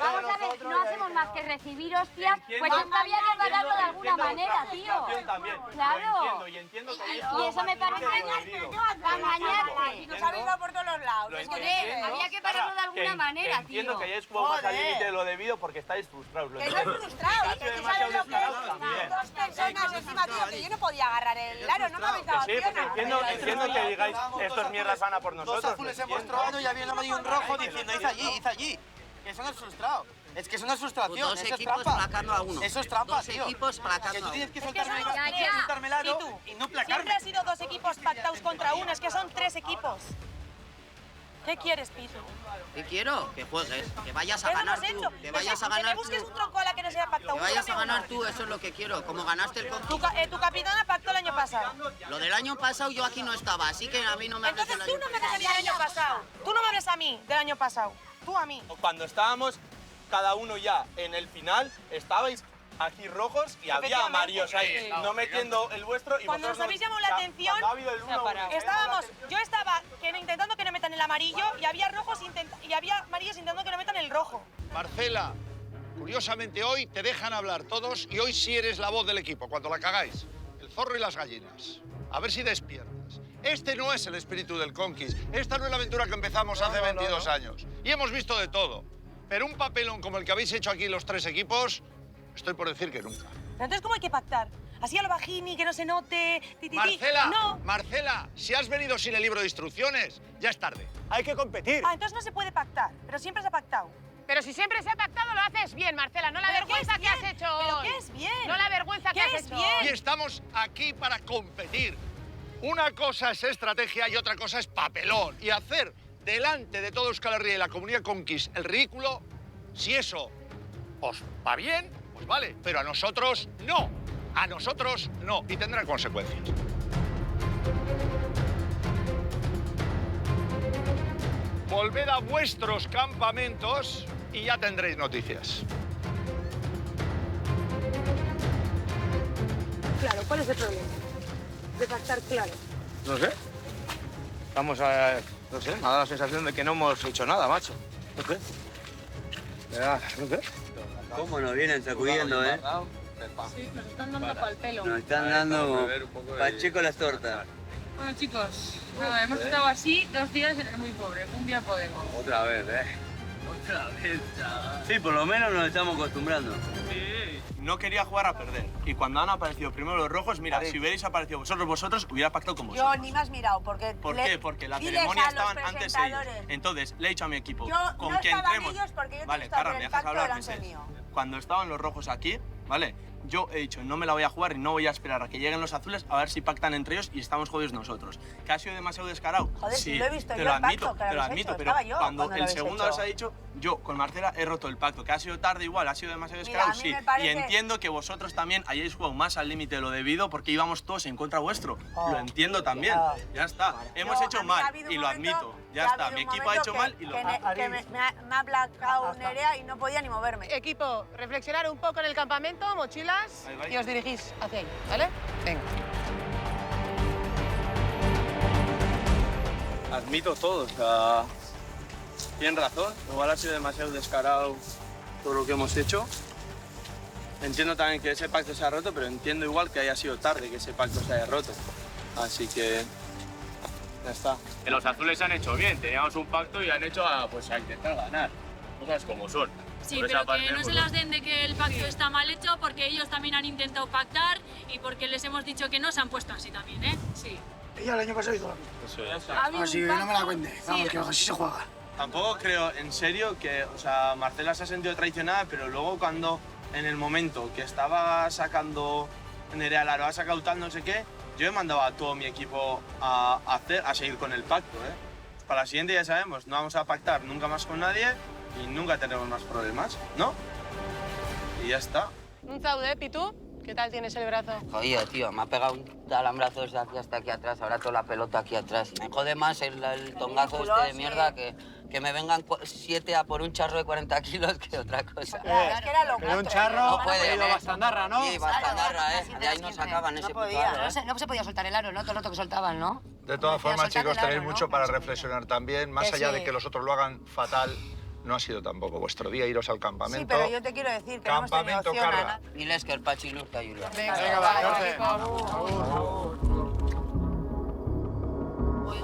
vamos a ver, no hacemos más que recibir hostias, pues esto había que ganarlo de alguna manera, tío. Claro. Y eso me parece engañarte. Nos ha ido por todos los lados. Joder, había que pararlo de alguna manera, tío. Entiendo que hayáis jugado más al límite de lo debido porque estáis frustrados. Que no es frustrado, que tú sabes lo que es. Dos personas encima, tío, que yo no podía agarrar el aro, no me habéis dado Sí, porque entiendo que digáis, estos mierdas van a por nosotros. Dos azules hemos trobado y había un amarillo y un rojo diciendo, hice allí. Que eso no es frustrado. Es que eso no es frustración, Dos eso es equipos trampa. placando a uno. Eso es trampa, Dos tío. equipos placando Que tú a tienes uno. que Es que soltarme somos el tres. soltarme el aro ¿Y tú? y no Siempre placarme. ha sido dos equipos pactados contra uno, es que son tres equipos. ¿Qué quieres, Pitu? ¿Qué quiero? Que juegues, que vayas a Eso ganar hemos tú, hecho. que vayas a Que me ganar busques tú. un troncoala que no se haya pactado. Que vayas a Búscame ganar uno. tú, eso es lo que quiero. Como ganaste el Tu capitana pactó el año pasado. Lo del año pasado yo aquí no estaba, así que a mí no me hables Entonces del tú año no me hables a mí del año pasado. Tú no me hables a mí del año pasado. Tú a mí. Cuando estábamos cada uno ya en el final, estabais aquí rojos y había amarillos ahí, no metiendo el vuestro y Cuando nos vosotros habéis llamado la atención, cuando ha habido el uno, yo estaba intentando que no metan el amarillo y había rojos y había amarillos intentando que no metan el rojo. Marcela, curiosamente hoy te dejan hablar todos y hoy sí eres la voz del equipo, cuando la cagáis. El zorro y las gallinas. A ver si despiertas. Este no es el espíritu del Conquis. Esta no es la aventura que empezamos hace 22 años. Y hemos visto de todo. Pero un papelón como el que habéis hecho aquí los tres equipos, estoy por decir que nunca. Pero entonces, ¿cómo hay que pactar? Así a lo bajini, que no se note... Marcela, no. Marcela, si has venido sin el libro de instrucciones, ya es tarde. Hay que competir. Ah, entonces no se puede pactar, pero siempre se ha pactado. Pero si siempre se ha pactado, lo haces bien, Marcela. No la ¿Pero vergüenza qué que es has bien? hecho ¿Pero hoy. qué es bien? No la vergüenza que ¿Qué has es hecho bien? hoy. Y estamos aquí para competir. Una cosa es estrategia y otra cosa es papelón. Y hacer delante de todo Euskal Herria y la comunidad Conquis el ridículo, si eso os va bien, pues vale. Pero a nosotros no. A nosotros no. Y tendrá consecuencias. Volved a vuestros campamentos y ya tendréis noticias. Claro, ¿cuál es el problema? De pactar claro. No sé. Vamos a... No sé, me ha dado la sensación de que no hemos hecho nada, macho. No sé. No sé. ¿Cómo nos vienen sacudiendo, eh? Sí, nos están dando pa'l pelo. Nos están dando Pacheco las tortas. Bueno, chicos, nada, hemos estado así 2 días y eres muy pobre. Un día podemos. Otra vez, Otra vez, chaval. Sí, por lo menos nos estamos acostumbrando. No quería jugar a perder. Y cuando han aparecido primero los rojos, mira, si hubierais aparecido vosotros, hubiera pactado con vosotros. Yo ni me has mirado, porque... ¿Por qué? Porque la diles ceremonia a los estaban antes ellos. presentadores. Entonces, le he dicho a mi equipo, Yo con no que estaban entremos... ellos porque yo te he Vale, visto Carra, hacer ¿me el dejas pacto hablar? delante Meses? mío. Cuando estaban los rojos aquí, ¿vale? yo he dicho, no me la voy a jugar y no voy a esperar a que lleguen los azules a ver si pactan entre ellos y estamos jodidos nosotros. ¿Que ha sido demasiado descarado? Joder, sí, si lo he visto te yo lo el admito, pacto, que te lo lo habéis admito, hecho, pero estaba yo cuando cuando lo el habéis segundo hecho. os ha dicho, yo con Marcela he roto el pacto. ¿Que ha sido tarde igual? ¿Ha sido demasiado Mira, descarado? a mí Sí. me parece- Y entiendo que vosotros también hayáis jugado más al límite de lo debido porque íbamos todos en contra vuestro. Lo entiendo también. Ya está. Hemos hecho A mí mal ha habido y un lo momento- admito. Ya ha está. habido Mi un equipo ha hecho momento mal y lo que me ha aplacado Nerea y no podía ni moverme. Equipo, reflexionar un poco en el campamento, mochilas, y os dirigís hacia ahí, ¿vale? Venga. Admito todo, o sea, tienen razón, igual ha sido demasiado descarado todo lo que hemos hecho. Entiendo también que ese pacto se ha roto, pero entiendo igual que haya sido tarde que ese pacto se haya roto. Así que ya está. Que los azules han hecho bien, teníamos un pacto y han hecho a intentar ganar. Cosas como son. Sí, Por esa pero parte, que no se pues, las den de que el pacto está mal hecho porque ellos también han intentado pactar y porque les hemos dicho que no se han puesto así también, ¿eh? Sí. Ella el año pasado hizo lo mismo. Eso ya está. Así que no me la cuente. Vamos, que así se juega. Tampoco creo, en serio, que, o sea, Marcela se ha sentido traicionada, pero luego cuando, en el momento que estaba sacando Nerea al aro, ha sacado tal no sé qué, yo he mandado a todo mi equipo a seguir con el pacto, ¿eh? Para la siguiente ya sabemos, no vamos a pactar nunca más con nadie y nunca tenemos más problemas, ¿no? Y ya está. Un zaude, Pitu, ¿qué tal tienes el brazo? Jodido, tío, me ha pegado un alambrazo desde aquí hasta aquí atrás, ahora toda la pelota aquí atrás. Me jode más el tongazo este de mierda que me vengan 7 a por un charro de 40 kilos que otra cosa. Es que era lo Pero un charro, No pueden, ¿eh? bastandarra, ¿no? Sí, bastandarra, ¿eh? De ahí no sacaban ese puto aro, ¿eh? No se podía soltar el aro, ¿no? Todo el rato que soltaban, ¿no? De todas formas, soltar chicos, el aro, tenéis ¿no? mucho para reflexionar también. Más Que allá sí. de que los otros lo hagan fatal, no ha sido tampoco vuestro día iros al campamento. Sí, pero yo te quiero decir que no hemos tenido Campamento opción a Carra. nada. Diles que el Pachi Luz te ayuda. Venga,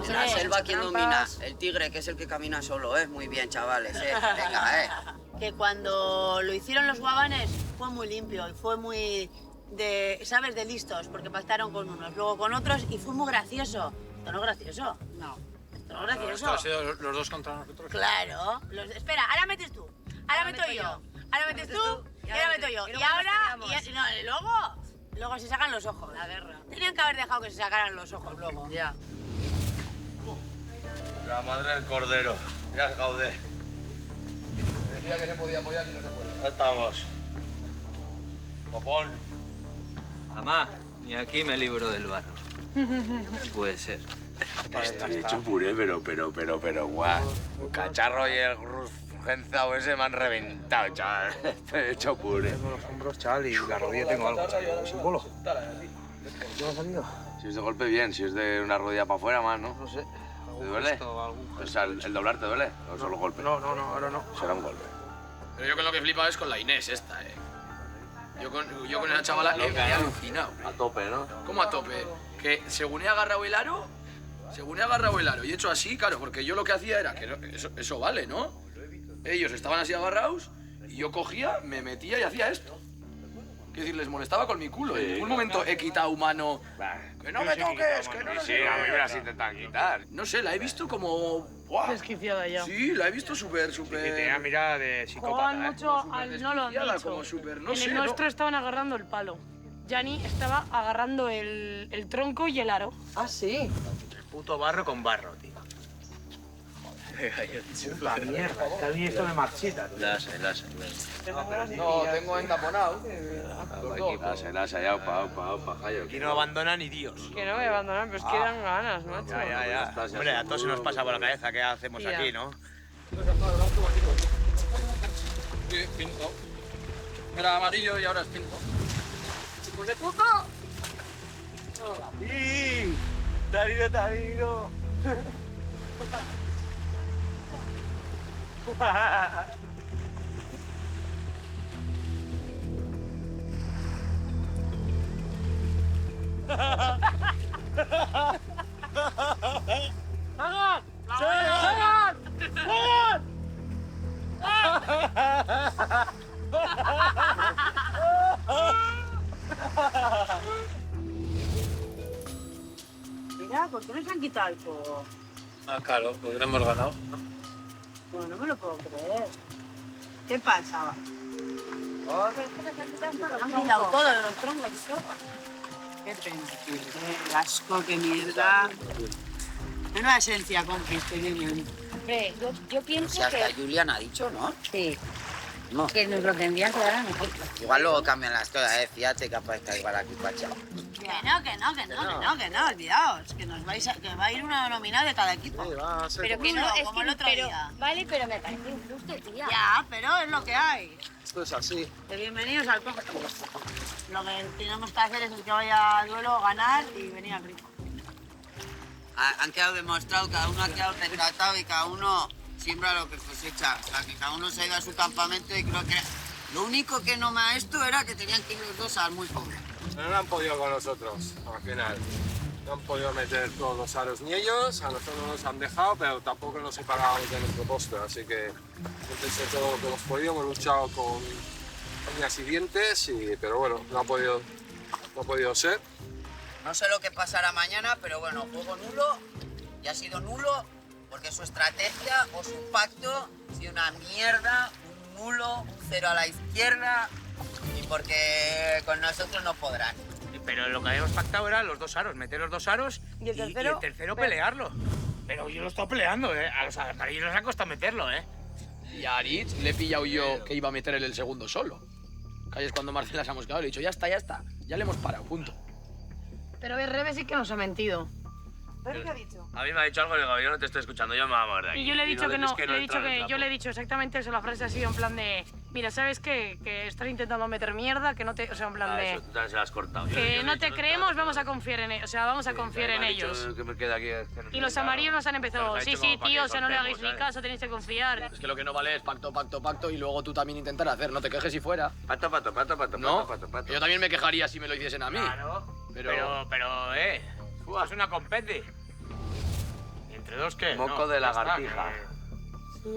En la selva, ¿quién domina? El tigre, que es el que camina solo, ¿eh? Muy bien, chavales, ¿eh? Venga, ¿eh? Que cuando lo hicieron los guabanes fue muy limpio y fue muy de, ¿sabes? De listos, porque pactaron con unos, luego con otros y fue muy gracioso. ¿Esto no es gracioso? No. ¿Esto no es gracioso? Esto ha sido los dos contra nosotros. Claro. Espera, ahora metes tú. Ahora meto yo. Ahora metes tú y ahora meto yo. Y ahora... Luego se sacan los ojos. La guerra. Tenían que haber dejado que se sacaran los ojos luego. Ya. La madre del cordero. Ya es Gaudé. Decía que se podía apoyar y no se puede. Ya estamos. Popón. Mamá, ni aquí me libro del barro. Puede ser. Estoy hecho puré, pero, guau. El cacharro y el genzao ese me han reventado, chaval. Estoy hecho puré. Tengo los hombros, chaval, y la rodilla tengo algo, chaval. Símbolo. ¿Qué me ha salido? Si es de golpe, bien. Si es de una rodilla para afuera, más, ¿no? No sé. ¿Te duele? O sea, ¿el doblar te duele? ¿O solo golpe? No, ahora no. Será un golpe. Pero yo con lo que he flipado es con la Inés esta, ¿eh? Yo con esa chavala me he alucinado. A tope, ¿no? ¿Cómo a tope? Que según he agarrado el aro y he hecho así, claro, porque yo lo que hacía era que eso vale, ¿no? Ellos estaban así agarrados y yo cogía, me metía y hacía esto. Es decir, les molestaba con mi culo. En ningún momento he quitado mano. ¡Que no me toques! ¡Que no! Sí, a mí me las intentan quitar. No sé, la he visto como... ¡buah! Desquiciada ya. Sí, la he visto súper... Sí, tenía mirada de Juegan psicópata, mucho al no lo han desquiciada, dicho. como súper, no en sé, el ¿no? nuestro estaban agarrando el palo. Yanni estaba agarrando el tronco y el aro. Ah, sí. Puto barro con barro, tío. Puta mierda, es que a mí esto me marchita. Lasa. No, tengo entaponado. Lasa, ya, opa, Jayo. Aquí no abandona ni Dios. Que no me abandonan, pero es que dan ganas, macho. Ya. Hombre, a todos se nos pasa por la cabeza qué hacemos Ya. aquí, ¿no? Sí, pinto. Era amarillo y ahora es pinto. ¡Hijos de puta! ¡Sí! ¡Tarino! ¡Hagan! ¡Hagan! Mira, ¿por qué no se han quitado el fuego? Ah, claro, porque no hemos ganado. Bueno, no me lo puedo creer. ¿Qué pasa? Han quitado todo de los troncos. Qué pena. Qué asco, qué mierda. Menuda esencia, Conquiste, niño. Hombre, yo pienso Si hasta que... Julián ha dicho, ¿no? Sí. No. Que nos lo tendrían que dar a nosotros. Igual luego cambian las cosas, fíjate capaz está igual aquí, Pacha. Que no, olvidaos. Que nos vais que va a ir una nominada de cada equipo. Pero que no, es como que el otro día. Vale, pero me parece injusto, tía. Ya, pero es lo que hay. Esto es así. Que bienvenidos al Conque. Lo que tenemos que hacer es el que vaya al duelo, ganar y venir al ritmo. Han quedado demostrado, cada uno ha quedado retratado y cada uno siembra lo que cosecha. O sea, que cada uno se ha ido a su campamento y creo que lo único que no me ha esto era que tenían que ir los dos al muy pobre. Pero no han podido con nosotros, al final. No han podido meter todos los aros ni ellos, a nosotros nos han dejado, pero tampoco nos separábamos de nuestro postre. Así que hemos hecho todo lo que hemos podido, hemos luchado con uñas y dientes, pero bueno, no ha podido ser. No sé lo que pasará mañana, pero bueno, juego nulo y ha sido nulo porque su estrategia o su pacto ha sido una mierda, un nulo, un cero a la izquierda y porque con nosotros no podrán. Pero lo que habíamos pactado era los 2 aros, meter los 2 aros y el tercero pelearlo. Pero yo lo he estado peleando, ¿eh? A los amarillos les ha costado meterlo, ¿eh? Y a Aritz le he pillado yo que iba a meter el segundo solo. Que ahí es cuando Marcela se ha mosqueado y le he dicho, ya está, ya le hemos parado, punto. Pero Rebe sí que nos ha mentido. ¿Pero qué ha dicho? A mí me ha dicho algo y digo, yo no te estoy escuchando, yo me voy a mover de aquí. Y yo le he dicho que no, yo le he dicho exactamente eso, la frase ha sido en plan de, mira, ¿sabes qué? Que estás intentando meter mierda, que no te, o sea, en plan de... Eso tú también se lo has cortado. Que no te creemos, vamos a confiar en ellos, o sea, vamos a confiar en ellos. Que me queda aquí, Y los amarillos nos han empezado, sí, tío, o sea, no le hagáis ni caso, tenéis que confiar. Es que lo que no vale es pacto y luego tú también intentar hacer, no te quejes si fuera. Pato. No, yo también me quejaría si me lo hiciesen a mí. Claro, pero, es una competi. ¿Entre dos qué? Moco No, de ya está, lagartija.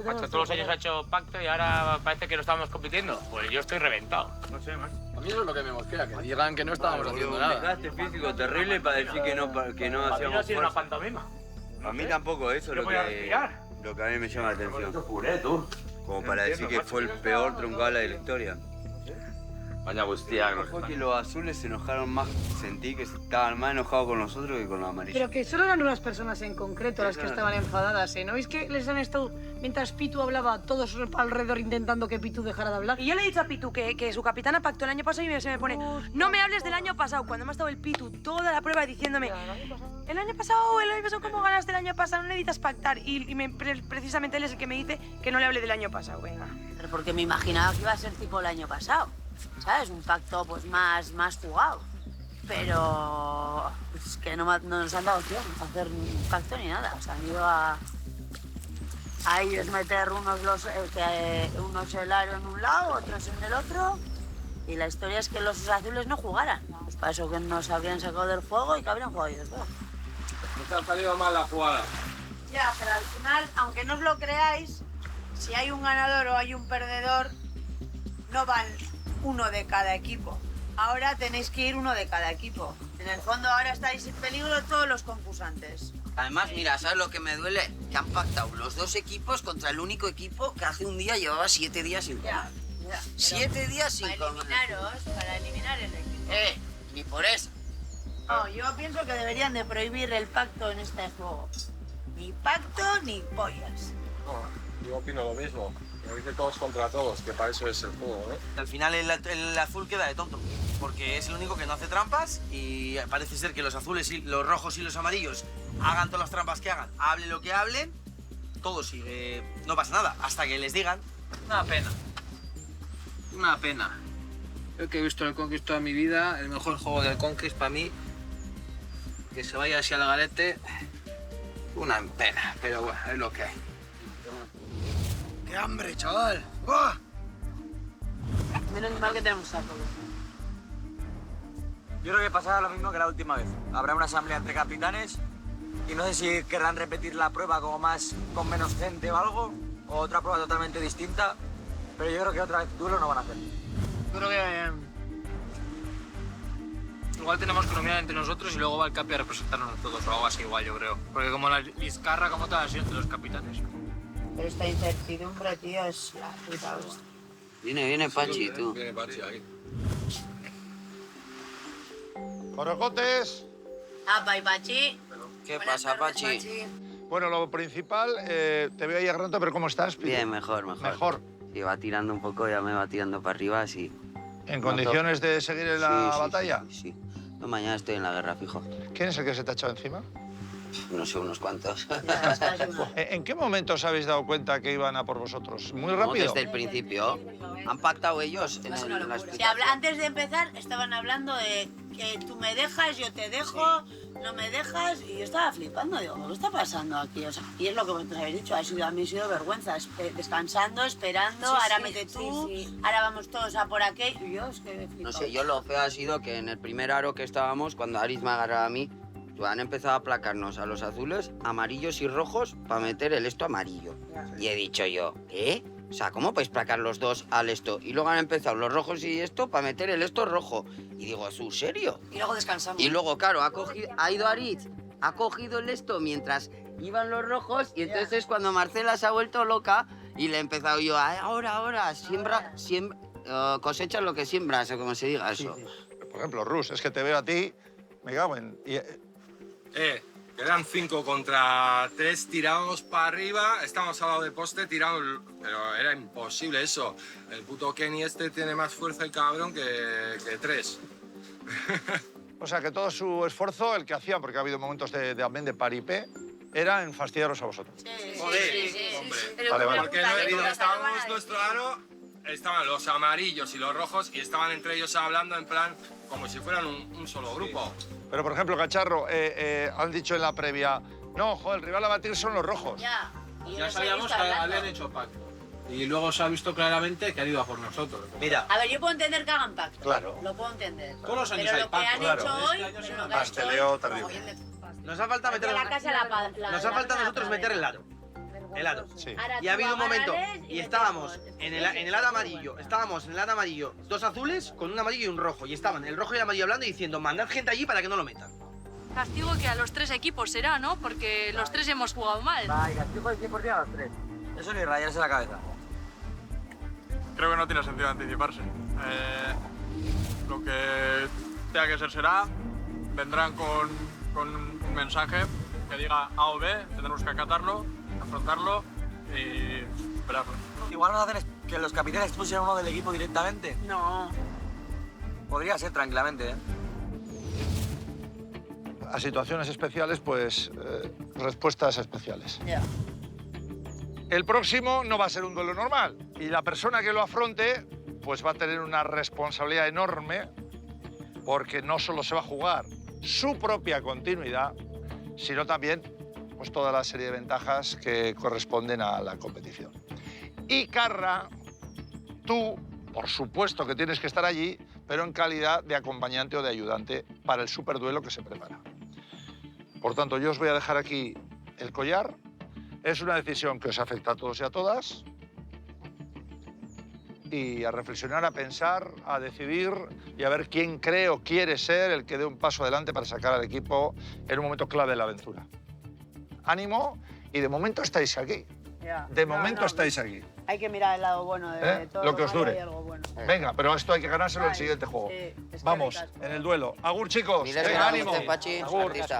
Macho, todos los años ha hecho pacto y ahora parece que no estábamos compitiendo. Pues yo estoy reventado. No sé, más. A mí eso es lo que me mosquea, que digan que no estábamos haciendo nada. Un desgaste físico terrible para decir que no A mí no ha sido una pantomima. A mí tampoco, eso es Yo lo voy a que respirar. a mí me llama la atención. tú. Como para decir que fue el peor troncala de la historia. Baina guztiak. Fue que los azules se enojaron más, sentí que estaban más enojados con nosotros que con los amarillos. Pero que solo eran unas personas en concreto las que estaban enfadadas, ¿eh? ¿No veis que les han estado, mientras Pitu hablaba, todos alrededor intentando que Pitu dejara de hablar? Y yo le he dicho a Pitu que su capitana pactó el año pasado y se me pone, no me hables del año pasado, cuando me ha estado el Pitu toda la prueba diciéndome, el año pasado, ¿cómo ganaste el año pasado? No necesitas pactar. Y precisamente él es el que me dice que no le hable del año pasado, venga. Pero porque me imaginaba que iba a ser tipo el año pasado, ¿sabes? Un pacto pues más jugado. Pero es que no nos han dado opción a hacer un pacto ni nada. O sea, han ido a ellos meter unos el aro en un lado, otros en el otro. Y la historia es que los azules no jugaran. Pues para eso que nos habrían sacado del juego y que habrían jugado ellos dos. No te ha salido mal la jugada. Ya, pero al final, aunque no os lo creáis, si hay un ganador o hay un perdedor, no van uno de cada equipo. Ahora tenéis que ir uno de cada equipo. En el fondo ahora estáis en peligro todos los concursantes. Además, mira, ¿sabes lo que me duele? Que han pactado los dos equipos contra el único equipo que hace un día llevaba 7 días sin comer. Ya, 7 días sin comer. Para eliminar el equipo. Ni por eso. No, yo pienso que deberían de prohibir el pacto en este juego. Ni pacto ni pollas. No, yo opino lo mismo. Que dice todos contra todos, que para eso es el juego, ¿no? Al final el azul queda de tonto, porque es el único que no hace trampas y parece ser que los azules, y los rojos y los amarillos hagan todas las trampas que hagan, hablen lo que hablen, todo sigue, no pasa nada, hasta que les digan. Una pena. Una pena. Yo que he visto el Conquist toda mi vida, el mejor juego del Conquist para mí, que se vaya así al garete, una pena, pero bueno, es lo que hay. ¡Qué hambre, chaval! ¡Buah! Menos mal que tenemos saco. Yo creo que pasará lo mismo que la última vez. Habrá una asamblea entre capitanes y no sé si querrán repetir la prueba como con menos gente o algo, o otra prueba totalmente distinta, pero yo creo que otra vez duelo no van a hacer. Yo creo que igual tenemos que nominar entre nosotros y luego va el Capi a representarnos a todos o algo así igual, yo creo. Porque como la Lizcarra, como tal, ha sido entre los capitanes. Pero esta incertidumbre, tío, es la puta hostia. Viene Pachi, tú. Viene Pachi ahí. Corocotes. Apa y Pachi. ¿Qué pasa, Pachi? Bueno, lo principal, te veo ahí agrando, pero ¿cómo estás? Piti? Bien, mejor. Mejor. Sí, va tirando un poco, ya me va tirando para arriba, sí. ¿En condiciones de seguir en la batalla? Sí. No, mañana estoy en la guerra, fijo. ¿Quién es el que se te ha echado encima? No sé, unos cuantos. ¿En qué momento os habéis dado cuenta que iban a por vosotros? ¿Muy No, rápido? desde el principio. Han pactado ellos en la Sí, explicación. antes de empezar estaban hablando de que tú me dejas, yo te dejo, no me dejas, y yo estaba flipando, digo, ¿qué está pasando aquí? O sea, y es lo que vosotros habéis dicho, a mí ha sido vergüenza, descansando, esperando, ahora mete tú, ahora vamos todos a por aquello, y yo es que he flipado. No sé, yo lo feo ha sido que en el primer aro que estábamos, cuando Aris me agarraba a mí, han empezado a placarnos a los azules, amarillos y rojos para meter el esto amarillo. Y he dicho yo, ¿qué? O sea, ¿cómo podéis placar los dos al esto? Y luego han empezado los rojos y esto para meter el esto rojo. Y digo, ¿es serio? Y luego descansamos. Y luego, claro, ha ido Aritz, ha cogido el esto mientras iban los rojos y entonces es cuando Marcela se ha vuelto loca y le he empezado yo, ahora, siembra, cosecha lo que siembras, o como se diga eso. Por ejemplo, Rus, es que te veo a ti, me cago en... Eran 5 contra 3, tirábamos para arriba, estábamos al lado de poste, tiramos, pero era imposible eso. El puto Kenny este tiene más fuerza el cabrón que 3. O sea, que todo su esfuerzo, el que hacían, porque ha habido momentos también de paripé, era en fastidiaros a vosotros. Joder, hombre. Vale. Porque donde estábamos nuestro aro, estaban los amarillos y los rojos y estaban entre ellos hablando en plan como si fueran un solo grupo. Pero, por ejemplo, Cacharro, han dicho en la previa, no, joder, el rival a batir son los rojos. Ya sabíamos que habían hecho pacto. Y luego se ha visto claramente que han ido a por nosotros. Mira. A ver, yo puedo entender que hagan pacto. Claro. Lo puedo entender. Todos los años pero hay lo que pacto, han claro. hecho hoy... Pasteleo terrible. Nos ha faltado meter... Nos ha faltado a nosotros meter el aro. El aro. Sí. Y ha habido un momento, y estábamos en el aro amarillo, dos azules con un amarillo y un rojo. Y estaban el rojo y el amarillo hablando y diciendo, mandad gente allí para que no lo metan. Castigo que a los 3 equipos será, ¿no? Porque los 3 hemos jugado mal. Va, y castigo de 100% a los 3. Eso ni rayarse la cabeza. Creo que no tiene sentido anticiparse. Lo que tenga que ser será. Vendrán con un mensaje que diga A o B, tendremos que acatarlo, afrontarlo y esperarlo. Igual no hacen que los capitanes expulsen a uno del equipo directamente. No. Podría ser tranquilamente, ¿eh? A situaciones especiales, pues, respuestas especiales. Ya. El próximo no va a ser un duelo normal y la persona que lo afronte, pues va a tener una responsabilidad enorme porque no solo se va a jugar su propia continuidad, sino también pues, toda la serie de ventajas que corresponden a la competición. Y Carra, tú, por supuesto que tienes que estar allí, pero en calidad de acompañante o de ayudante para el superduelo que se prepara. Por tanto, yo os voy a dejar aquí el collar. Es una decisión que os afecta a todos y a todas. Y a reflexionar, a pensar, a decidir y a ver quién cree o quiere ser el que dé un paso adelante para sacar al equipo en un momento clave de la aventura. Ánimo y de momento estáis aquí. De momento estáis aquí. Hay que mirar el lado bueno de todo Lo que os malo dure. y algo bueno. Venga, pero esto hay que ganárselo en el siguiente juego. Vamos, en el duelo. Agur, chicos. Venga, ánimo.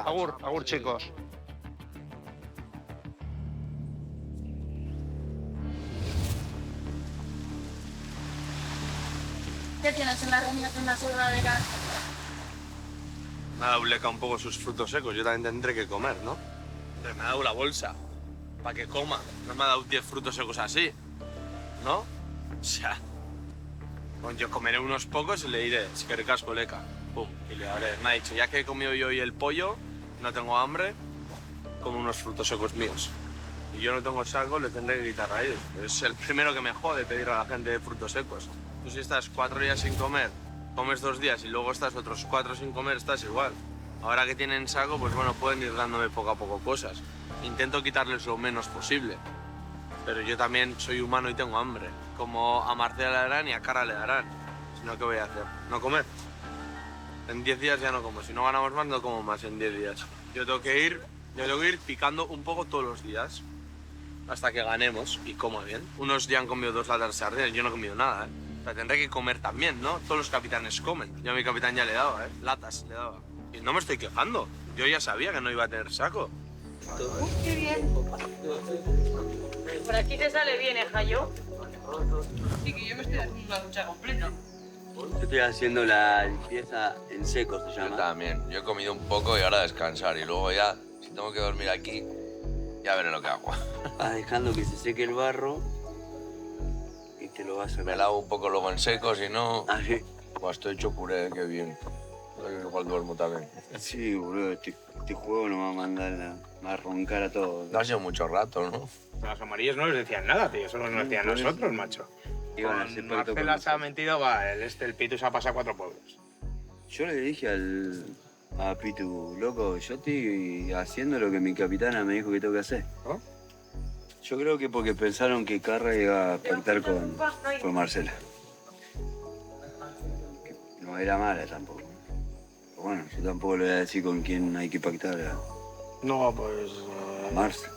Agur, agur, chicos. ¿Qué tienes en la reunión de una sola de gas? Me ha dado Bleca un poco sus frutos secos, yo también tendré que comer, ¿no? Pero me ha dado la bolsa, para que coma. No me ha dado 10 frutos secos así, ¿no? O sea, pues yo comeré unos pocos y le diré, es que recasco Bleca. Pum, y le haré. Me ha dicho, ya que he comido yo hoy el pollo, no tengo hambre, como unos frutos secos míos. Y yo no tengo saco, le tendré que quitar a ellos. Es el primero que me jode pedir a la gente de frutos secos. Tú si estás 4 días sin comer, comes 2 días y luego estás otros 4 sin comer, estás igual. Ahora que tienen saco, pues bueno, pueden ir dándome poco a poco cosas. Intento quitarles lo menos posible. Pero yo también soy humano y tengo hambre. Como a Marcela le darán y a Cara le darán. Si no, ¿qué voy a hacer? ¿No comer? En 10 días ya no como. Si no ganamos más, no como más en 10 días. Yo tengo que ir picando un poco todos los días. hasta que ganemos y como bien. Unos ya han comido 2 latas de sardinas, yo no he comido nada, ¿eh? O sea, tendré que comer también, ¿no? Todos los capitanes comen. Yo a mi capitán ya le daba, ¿eh? Latas le daba. Y no me estoy quejando. Yo ya sabía que no iba a tener saco. ¡Qué bien! Por aquí te sale bien, Jayo. Sí, que yo me estoy haciendo una ducha completa. Yo estoy haciendo la limpieza en seco, se llama. Yo también. Yo he comido un poco y ahora a descansar. Y luego ya, si tengo que dormir aquí, ya veré lo que hago. Vas dejando que se seque el barro y te lo vas a... Me lavo un poco luego en seco, si no... Ah, sí. Pues estoy hecho puré, qué bien. Igual duermo también. Sí, boludo, este juego nos va a mandar a roncar a todos. No ha sido mucho rato, ¿no? Los amarillos no les decían nada, tío. Solo nos decían nosotros, macho. Con Marcela se ha mentido, el Pitu se ha pasado 4 pueblos. Yo le dije a Pitu, loco, yo estoy haciendo lo que mi capitana me dijo que tengo que hacer. ¿Oh? Yo creo que porque pensaron que Carra iba a pactar con Marcela. No era mala tampoco. Pero bueno, yo tampoco le voy a decir con quién hay que pactar. No, pues... A Marce.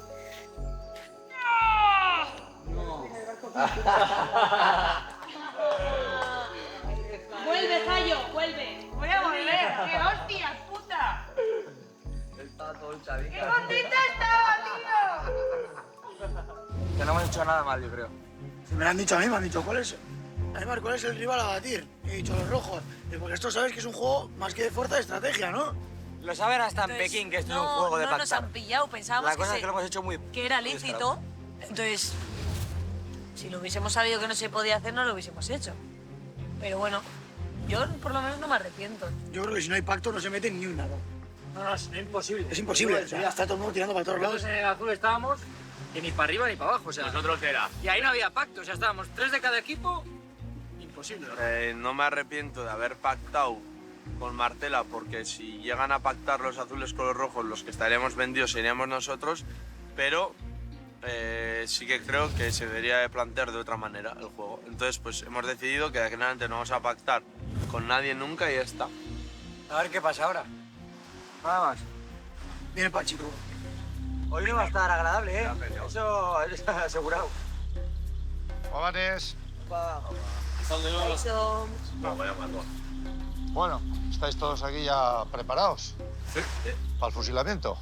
¡Vuelve, Jayo! ¡Vuelve! ¡Voy a volver! ¡Qué hostia, puta! ¡Qué contenta estaba, tío! Que no hemos hecho nada mal, yo creo. Si me lo han dicho a mí, me han dicho, ¿cuál es el rival a batir? He dicho los rojos. Porque esto sabes que es un juego más que de fuerza de estrategia, ¿no? Lo saben hasta en Pekín, que esto es un juego de No pactar. nos han pillado, pensábamos La cosa es que lo hemos hecho muy... que era lícito. Entonces, si lo hubiésemos sabido que no se podía hacer, no lo hubiésemos hecho. Pero bueno, yo por lo menos no me arrepiento. Yo creo que si no hay pacto no se mete ni un nada. No, es imposible. Es imposible. O sea, está todo el mundo tirando para todos lados. Nosotros en el azul estábamos y ni para arriba ni para abajo. O sea, Nosotros era. Y ahí no había pacto. O sea, estábamos 3 de cada equipo. Imposible. No me arrepiento de haber pactado con Marcela, porque si llegan a pactar los azules con los rojos, los que estaríamos vendidos seríamos nosotros, pero sí que creo que se debería de plantear de otra manera el juego. Entonces, pues hemos decidido que de aquí en adelante no vamos a pactar con nadie nunca y ya está. A ver qué pasa ahora. Nada más. Viene Pachico. Hoy no va a estar agradable, ¿eh? Eso es asegurado. Jóvenes. Eso... Bueno, ¿estáis todos aquí ya preparados? Sí. ¿Para el fusilamiento?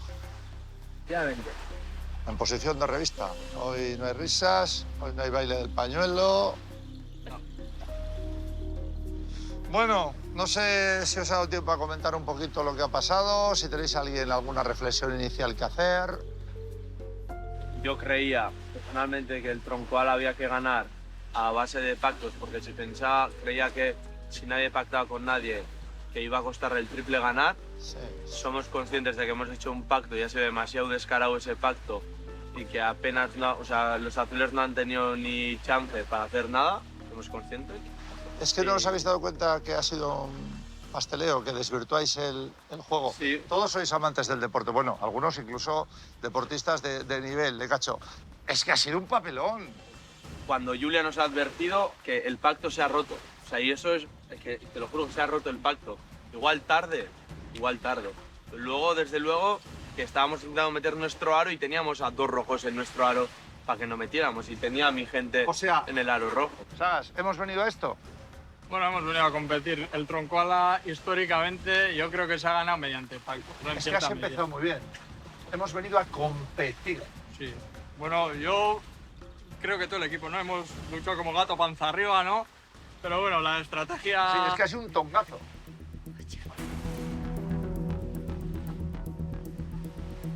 Ya vente. En posición de revista. Hoy no hay risas, hoy no hay baile del pañuelo. No. Bueno, no sé si os ha dado tiempo a comentar un poquito lo que ha pasado, si tenéis alguna reflexión inicial que hacer. Yo creía personalmente que el Troncoal había que ganar a base de pactos, porque creía que si nadie pactaba con nadie, que iba a costar el triple ganar. Sí. Somos conscientes de que hemos hecho un pacto y ha sido demasiado descarado ese pacto y que apenas, los azules no han tenido ni chance para hacer nada. Somos conscientes. Es que no os habéis dado cuenta que ha sido un pasteleo, que desvirtuáis el juego. Sí. Todos sois amantes del deporte, bueno, algunos incluso deportistas de nivel, de cacho. Es que ha sido un papelón. Cuando Julia nos ha advertido que el pacto se ha roto. O sea, y eso es que te lo juro que se ha roto el pacto. Igual tarde. Luego, desde luego, que estábamos intentando meter nuestro aro y teníamos a 2 rojos en nuestro aro para que no metiéramos. Y tenía a mi gente en el aro rojo. ¿Sabes? ¿Hemos venido a esto? Bueno, hemos venido a competir. El Troncoala, históricamente, yo creo que se ha ganado mediante pacto. Es que has empezado muy bien. Hemos venido a competir. Sí. Bueno, yo creo que todo el equipo, ¿no? Hemos luchado como gato panza arriba, ¿no? Pero bueno, la estrategia... Sí, es que ha sido un tongazo.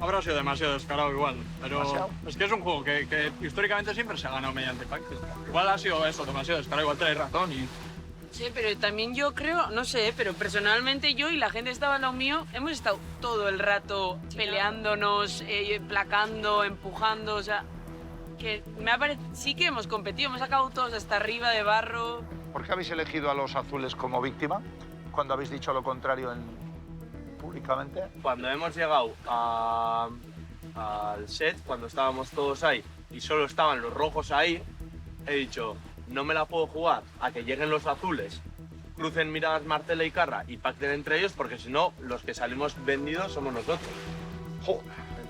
Habrá sido demasiado descarado igual, pero ¿Demasiado? es que es un juego que históricamente siempre se ha ganado mediante pactos. Igual ha sido eso, demasiado descarado, igual trae razón y... Sí, pero también yo creo, no sé, pero personalmente yo y la gente que estaba al lado mío hemos estado todo el rato peleándonos, placando, empujando, o sea, que me ha parecido, sí que hemos competido, hemos sacado todos hasta arriba de barro. ¿Por qué habéis elegido a los azules como víctima cuando habéis dicho lo contrario públicamente? Cuando hemos llegado al set, cuando estábamos todos ahí y solo estaban los rojos ahí, he dicho, no me la puedo jugar a que lleguen los azules, crucen miradas Marcela y Carra y pacten entre ellos, porque si no, los que salimos vendidos somos nosotros.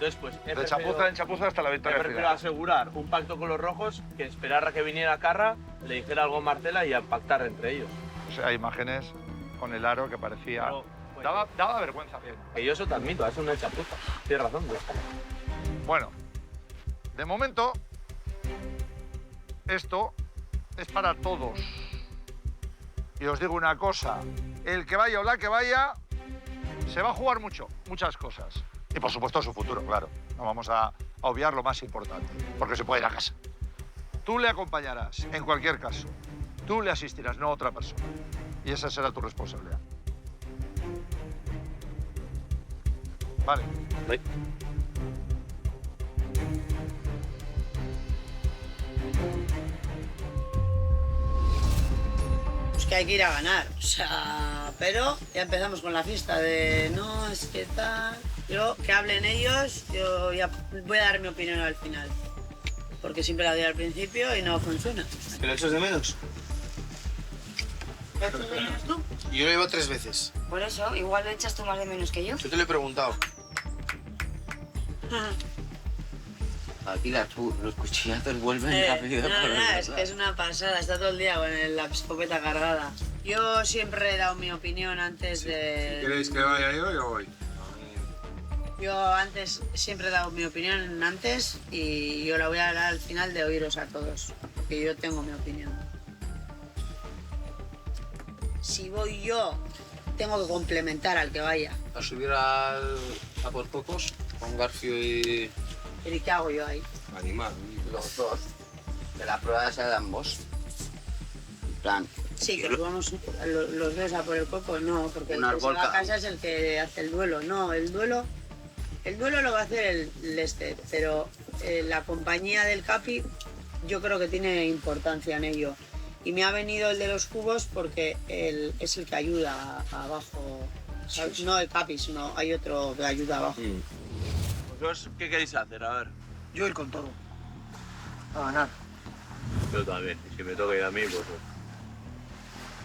Entonces, pues... De chapuza en chapuza hasta la victoria He preferido final. asegurar un pacto con los rojos que esperar a que viniera Carra, le dijera algo a Marcela y a pactar entre ellos. O sea, hay imágenes con el aro que parecía... Daba vergüenza bien. Que yo eso te admito, es una chapuza. Tienes razón. Bueno, de momento, esto es para todos. Y os digo una cosa, el que vaya o la que vaya, se va a jugar muchas cosas. Y por supuesto su futuro, claro. No vamos a obviar lo más importante, porque se puede ir a casa. Tú le acompañarás, en cualquier caso. Tú le asistirás, no otra persona. Y esa será tu responsabilidad. Vale. Pues que hay que ir a ganar, o sea, pero ya empezamos con la fiesta de no, es que tal... Yo, que hablen ellos, yo ya voy a dar mi opinión al final. Porque siempre la doy al principio y no funciona. ¿Que lo echas de menos? ¿Lo echas de menos tú? Yo lo llevo 3 veces. Por eso, igual lo echas tú más de menos que yo. Yo te lo he preguntado. Aquí los cuchillazos vuelven rápido. Es una pasada, está todo el día con la escopeta cargada. Yo siempre he dado mi opinión antes de... ¿Queréis que vaya yo voy? Yo antes siempre he dado mi opinión antes y yo la voy a dar al final de oíros a todos, porque yo tengo mi opinión. Si voy yo, tengo que complementar al que vaya. A subir a por pocos con Garfio y... ¿Y qué hago yo ahí? Animal. Los dos. De la prueba se dan vos. En plan. Sí, que vamos los dos a por el coco, no, porque el Un que se árbol va a cada casa es el que hace el duelo. No, el duelo lo va a hacer el este, pero la compañía del Capi yo creo que tiene importancia en ello. Y me ha venido el de los cubos porque él es el que ayuda abajo. ¿Sabes? No el Capi, sino hay otro que ayuda abajo. ¿Vosotros qué queréis hacer? A ver. Yo ir con todo. A ganar. Yo también. Y si me toca ir a mí, pues...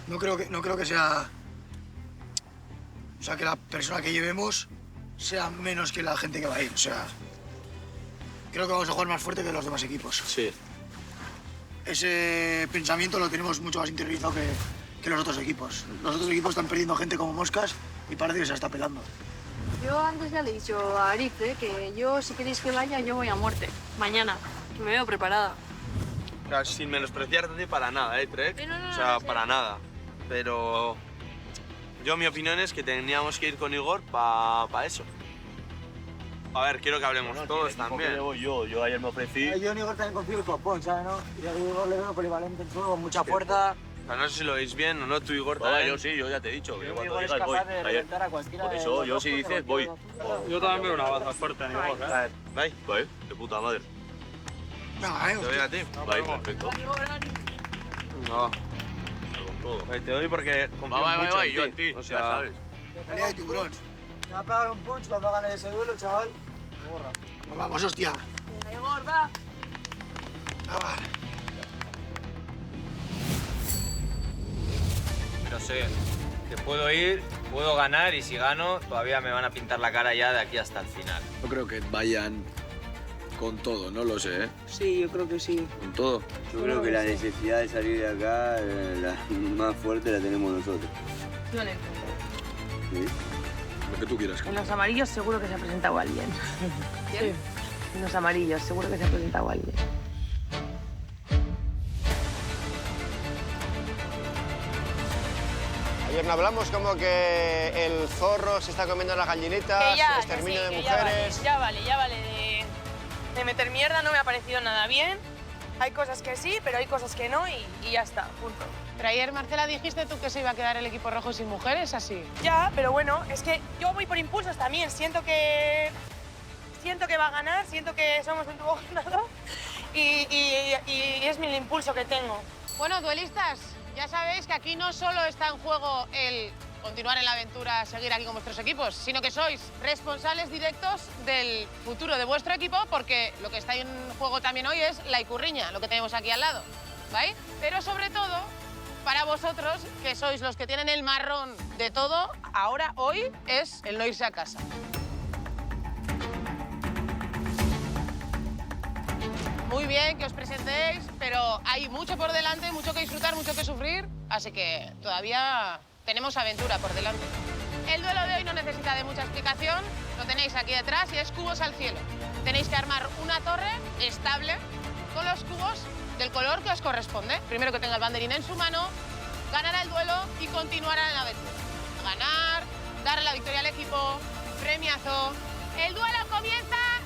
No creo que sea... O sea, que la persona que llevemos sea menos que la gente que va a ir. O sea, creo que vamos a jugar más fuerte que los demás equipos. Sí. Ese pensamiento lo tenemos mucho más interiorizado que los otros equipos. Los otros equipos están perdiendo gente como moscas y parece que se la está pelando. Yo antes ya le he dicho a Arif que yo, si queréis que vaya, yo voy a muerte. Mañana. Me veo preparada. Claro, sin menospreciarte para nada, Trek? O sea, para nada. Pero yo mi opinión es que teníamos que ir con Igor para eso. A ver, quiero que hablemos todos también. Yo ayer me ofrecí... Yo en Igor también confío en Copón, ¿sabes? ¿No? Y a Igor le veo polivalente en juego, con mucha fuerza. O sea, no sé si lo veis bien o no, tú Igor Vale, también. yo sí, yo ya te he dicho. Que cuando Igor es digas voy. capaz de reventar a cualquiera. Por eso, yo si dices voy. Yo también veo una baza fuerte en Igor, ¿eh? Bye. Vale, de puta madre. Venga, Te doy a ti. Vale, perfecto. No. Con todo. Te doy porque confío mucho Va, en yo ti. en ti, O ya sea, sabes. Pelea de tiburón. Me va a pegar un punch cuando hagan ese duelo, chaval. Me borra. Pues vamos, hostia. Igor, va. Pero sé que puedo ir, puedo ganar y si gano todavía me van a pintar la cara ya de aquí hasta el final. Yo creo que vayan con todo, no lo sé, ¿eh? Sí, yo creo que sí. Con todo. Yo creo que la necesidad de salir de acá, la más fuerte la tenemos nosotros. Yo le entiendo. ¿Sí? Lo que tú quieras. En los amarillos seguro que se ha presentado alguien. ¿Quién? En los amarillos seguro que se ha presentado alguien. Ayer no hablamos como que el zorro se está comiendo las gallinitas, exterminio de mujeres. Ya vale de meter mierda, no me ha parecido nada bien. Hay cosas que sí, pero hay cosas que no y ya está, punto. Pero ayer, Marcela, dijiste tú que se iba a quedar el equipo rojo sin mujeres, así. Ya, pero bueno, es que yo voy por impulsos también. Siento que va a ganar, siento que somos un dúo ganador y es el impulso que tengo. Bueno, duelistas, ya sabéis que aquí no solo está en juego el continuar en la aventura, seguir aquí con vuestros equipos, sino que sois responsables directos del futuro de vuestro equipo, porque lo que está en juego también hoy es la Icurriña, lo que tenemos aquí al lado, ¿vale? Pero sobre todo, para vosotros, que sois los que tienen el marrón de todo, ahora, hoy, es el no irse a casa. muy bien que os presentéis, pero hay mucho por delante, mucho que disfrutar, mucho que sufrir, así que todavía tenemos aventura por delante. El duelo de hoy no necesita de mucha explicación, lo tenéis aquí detrás y es cubos al cielo. Tenéis que armar una torre estable con los cubos del color que os corresponde. Primero que tenga el banderín en su mano, ganará el duelo y continuará en la aventura. Ganar, darle la victoria al equipo, premiazo. ¡El duelo comienza!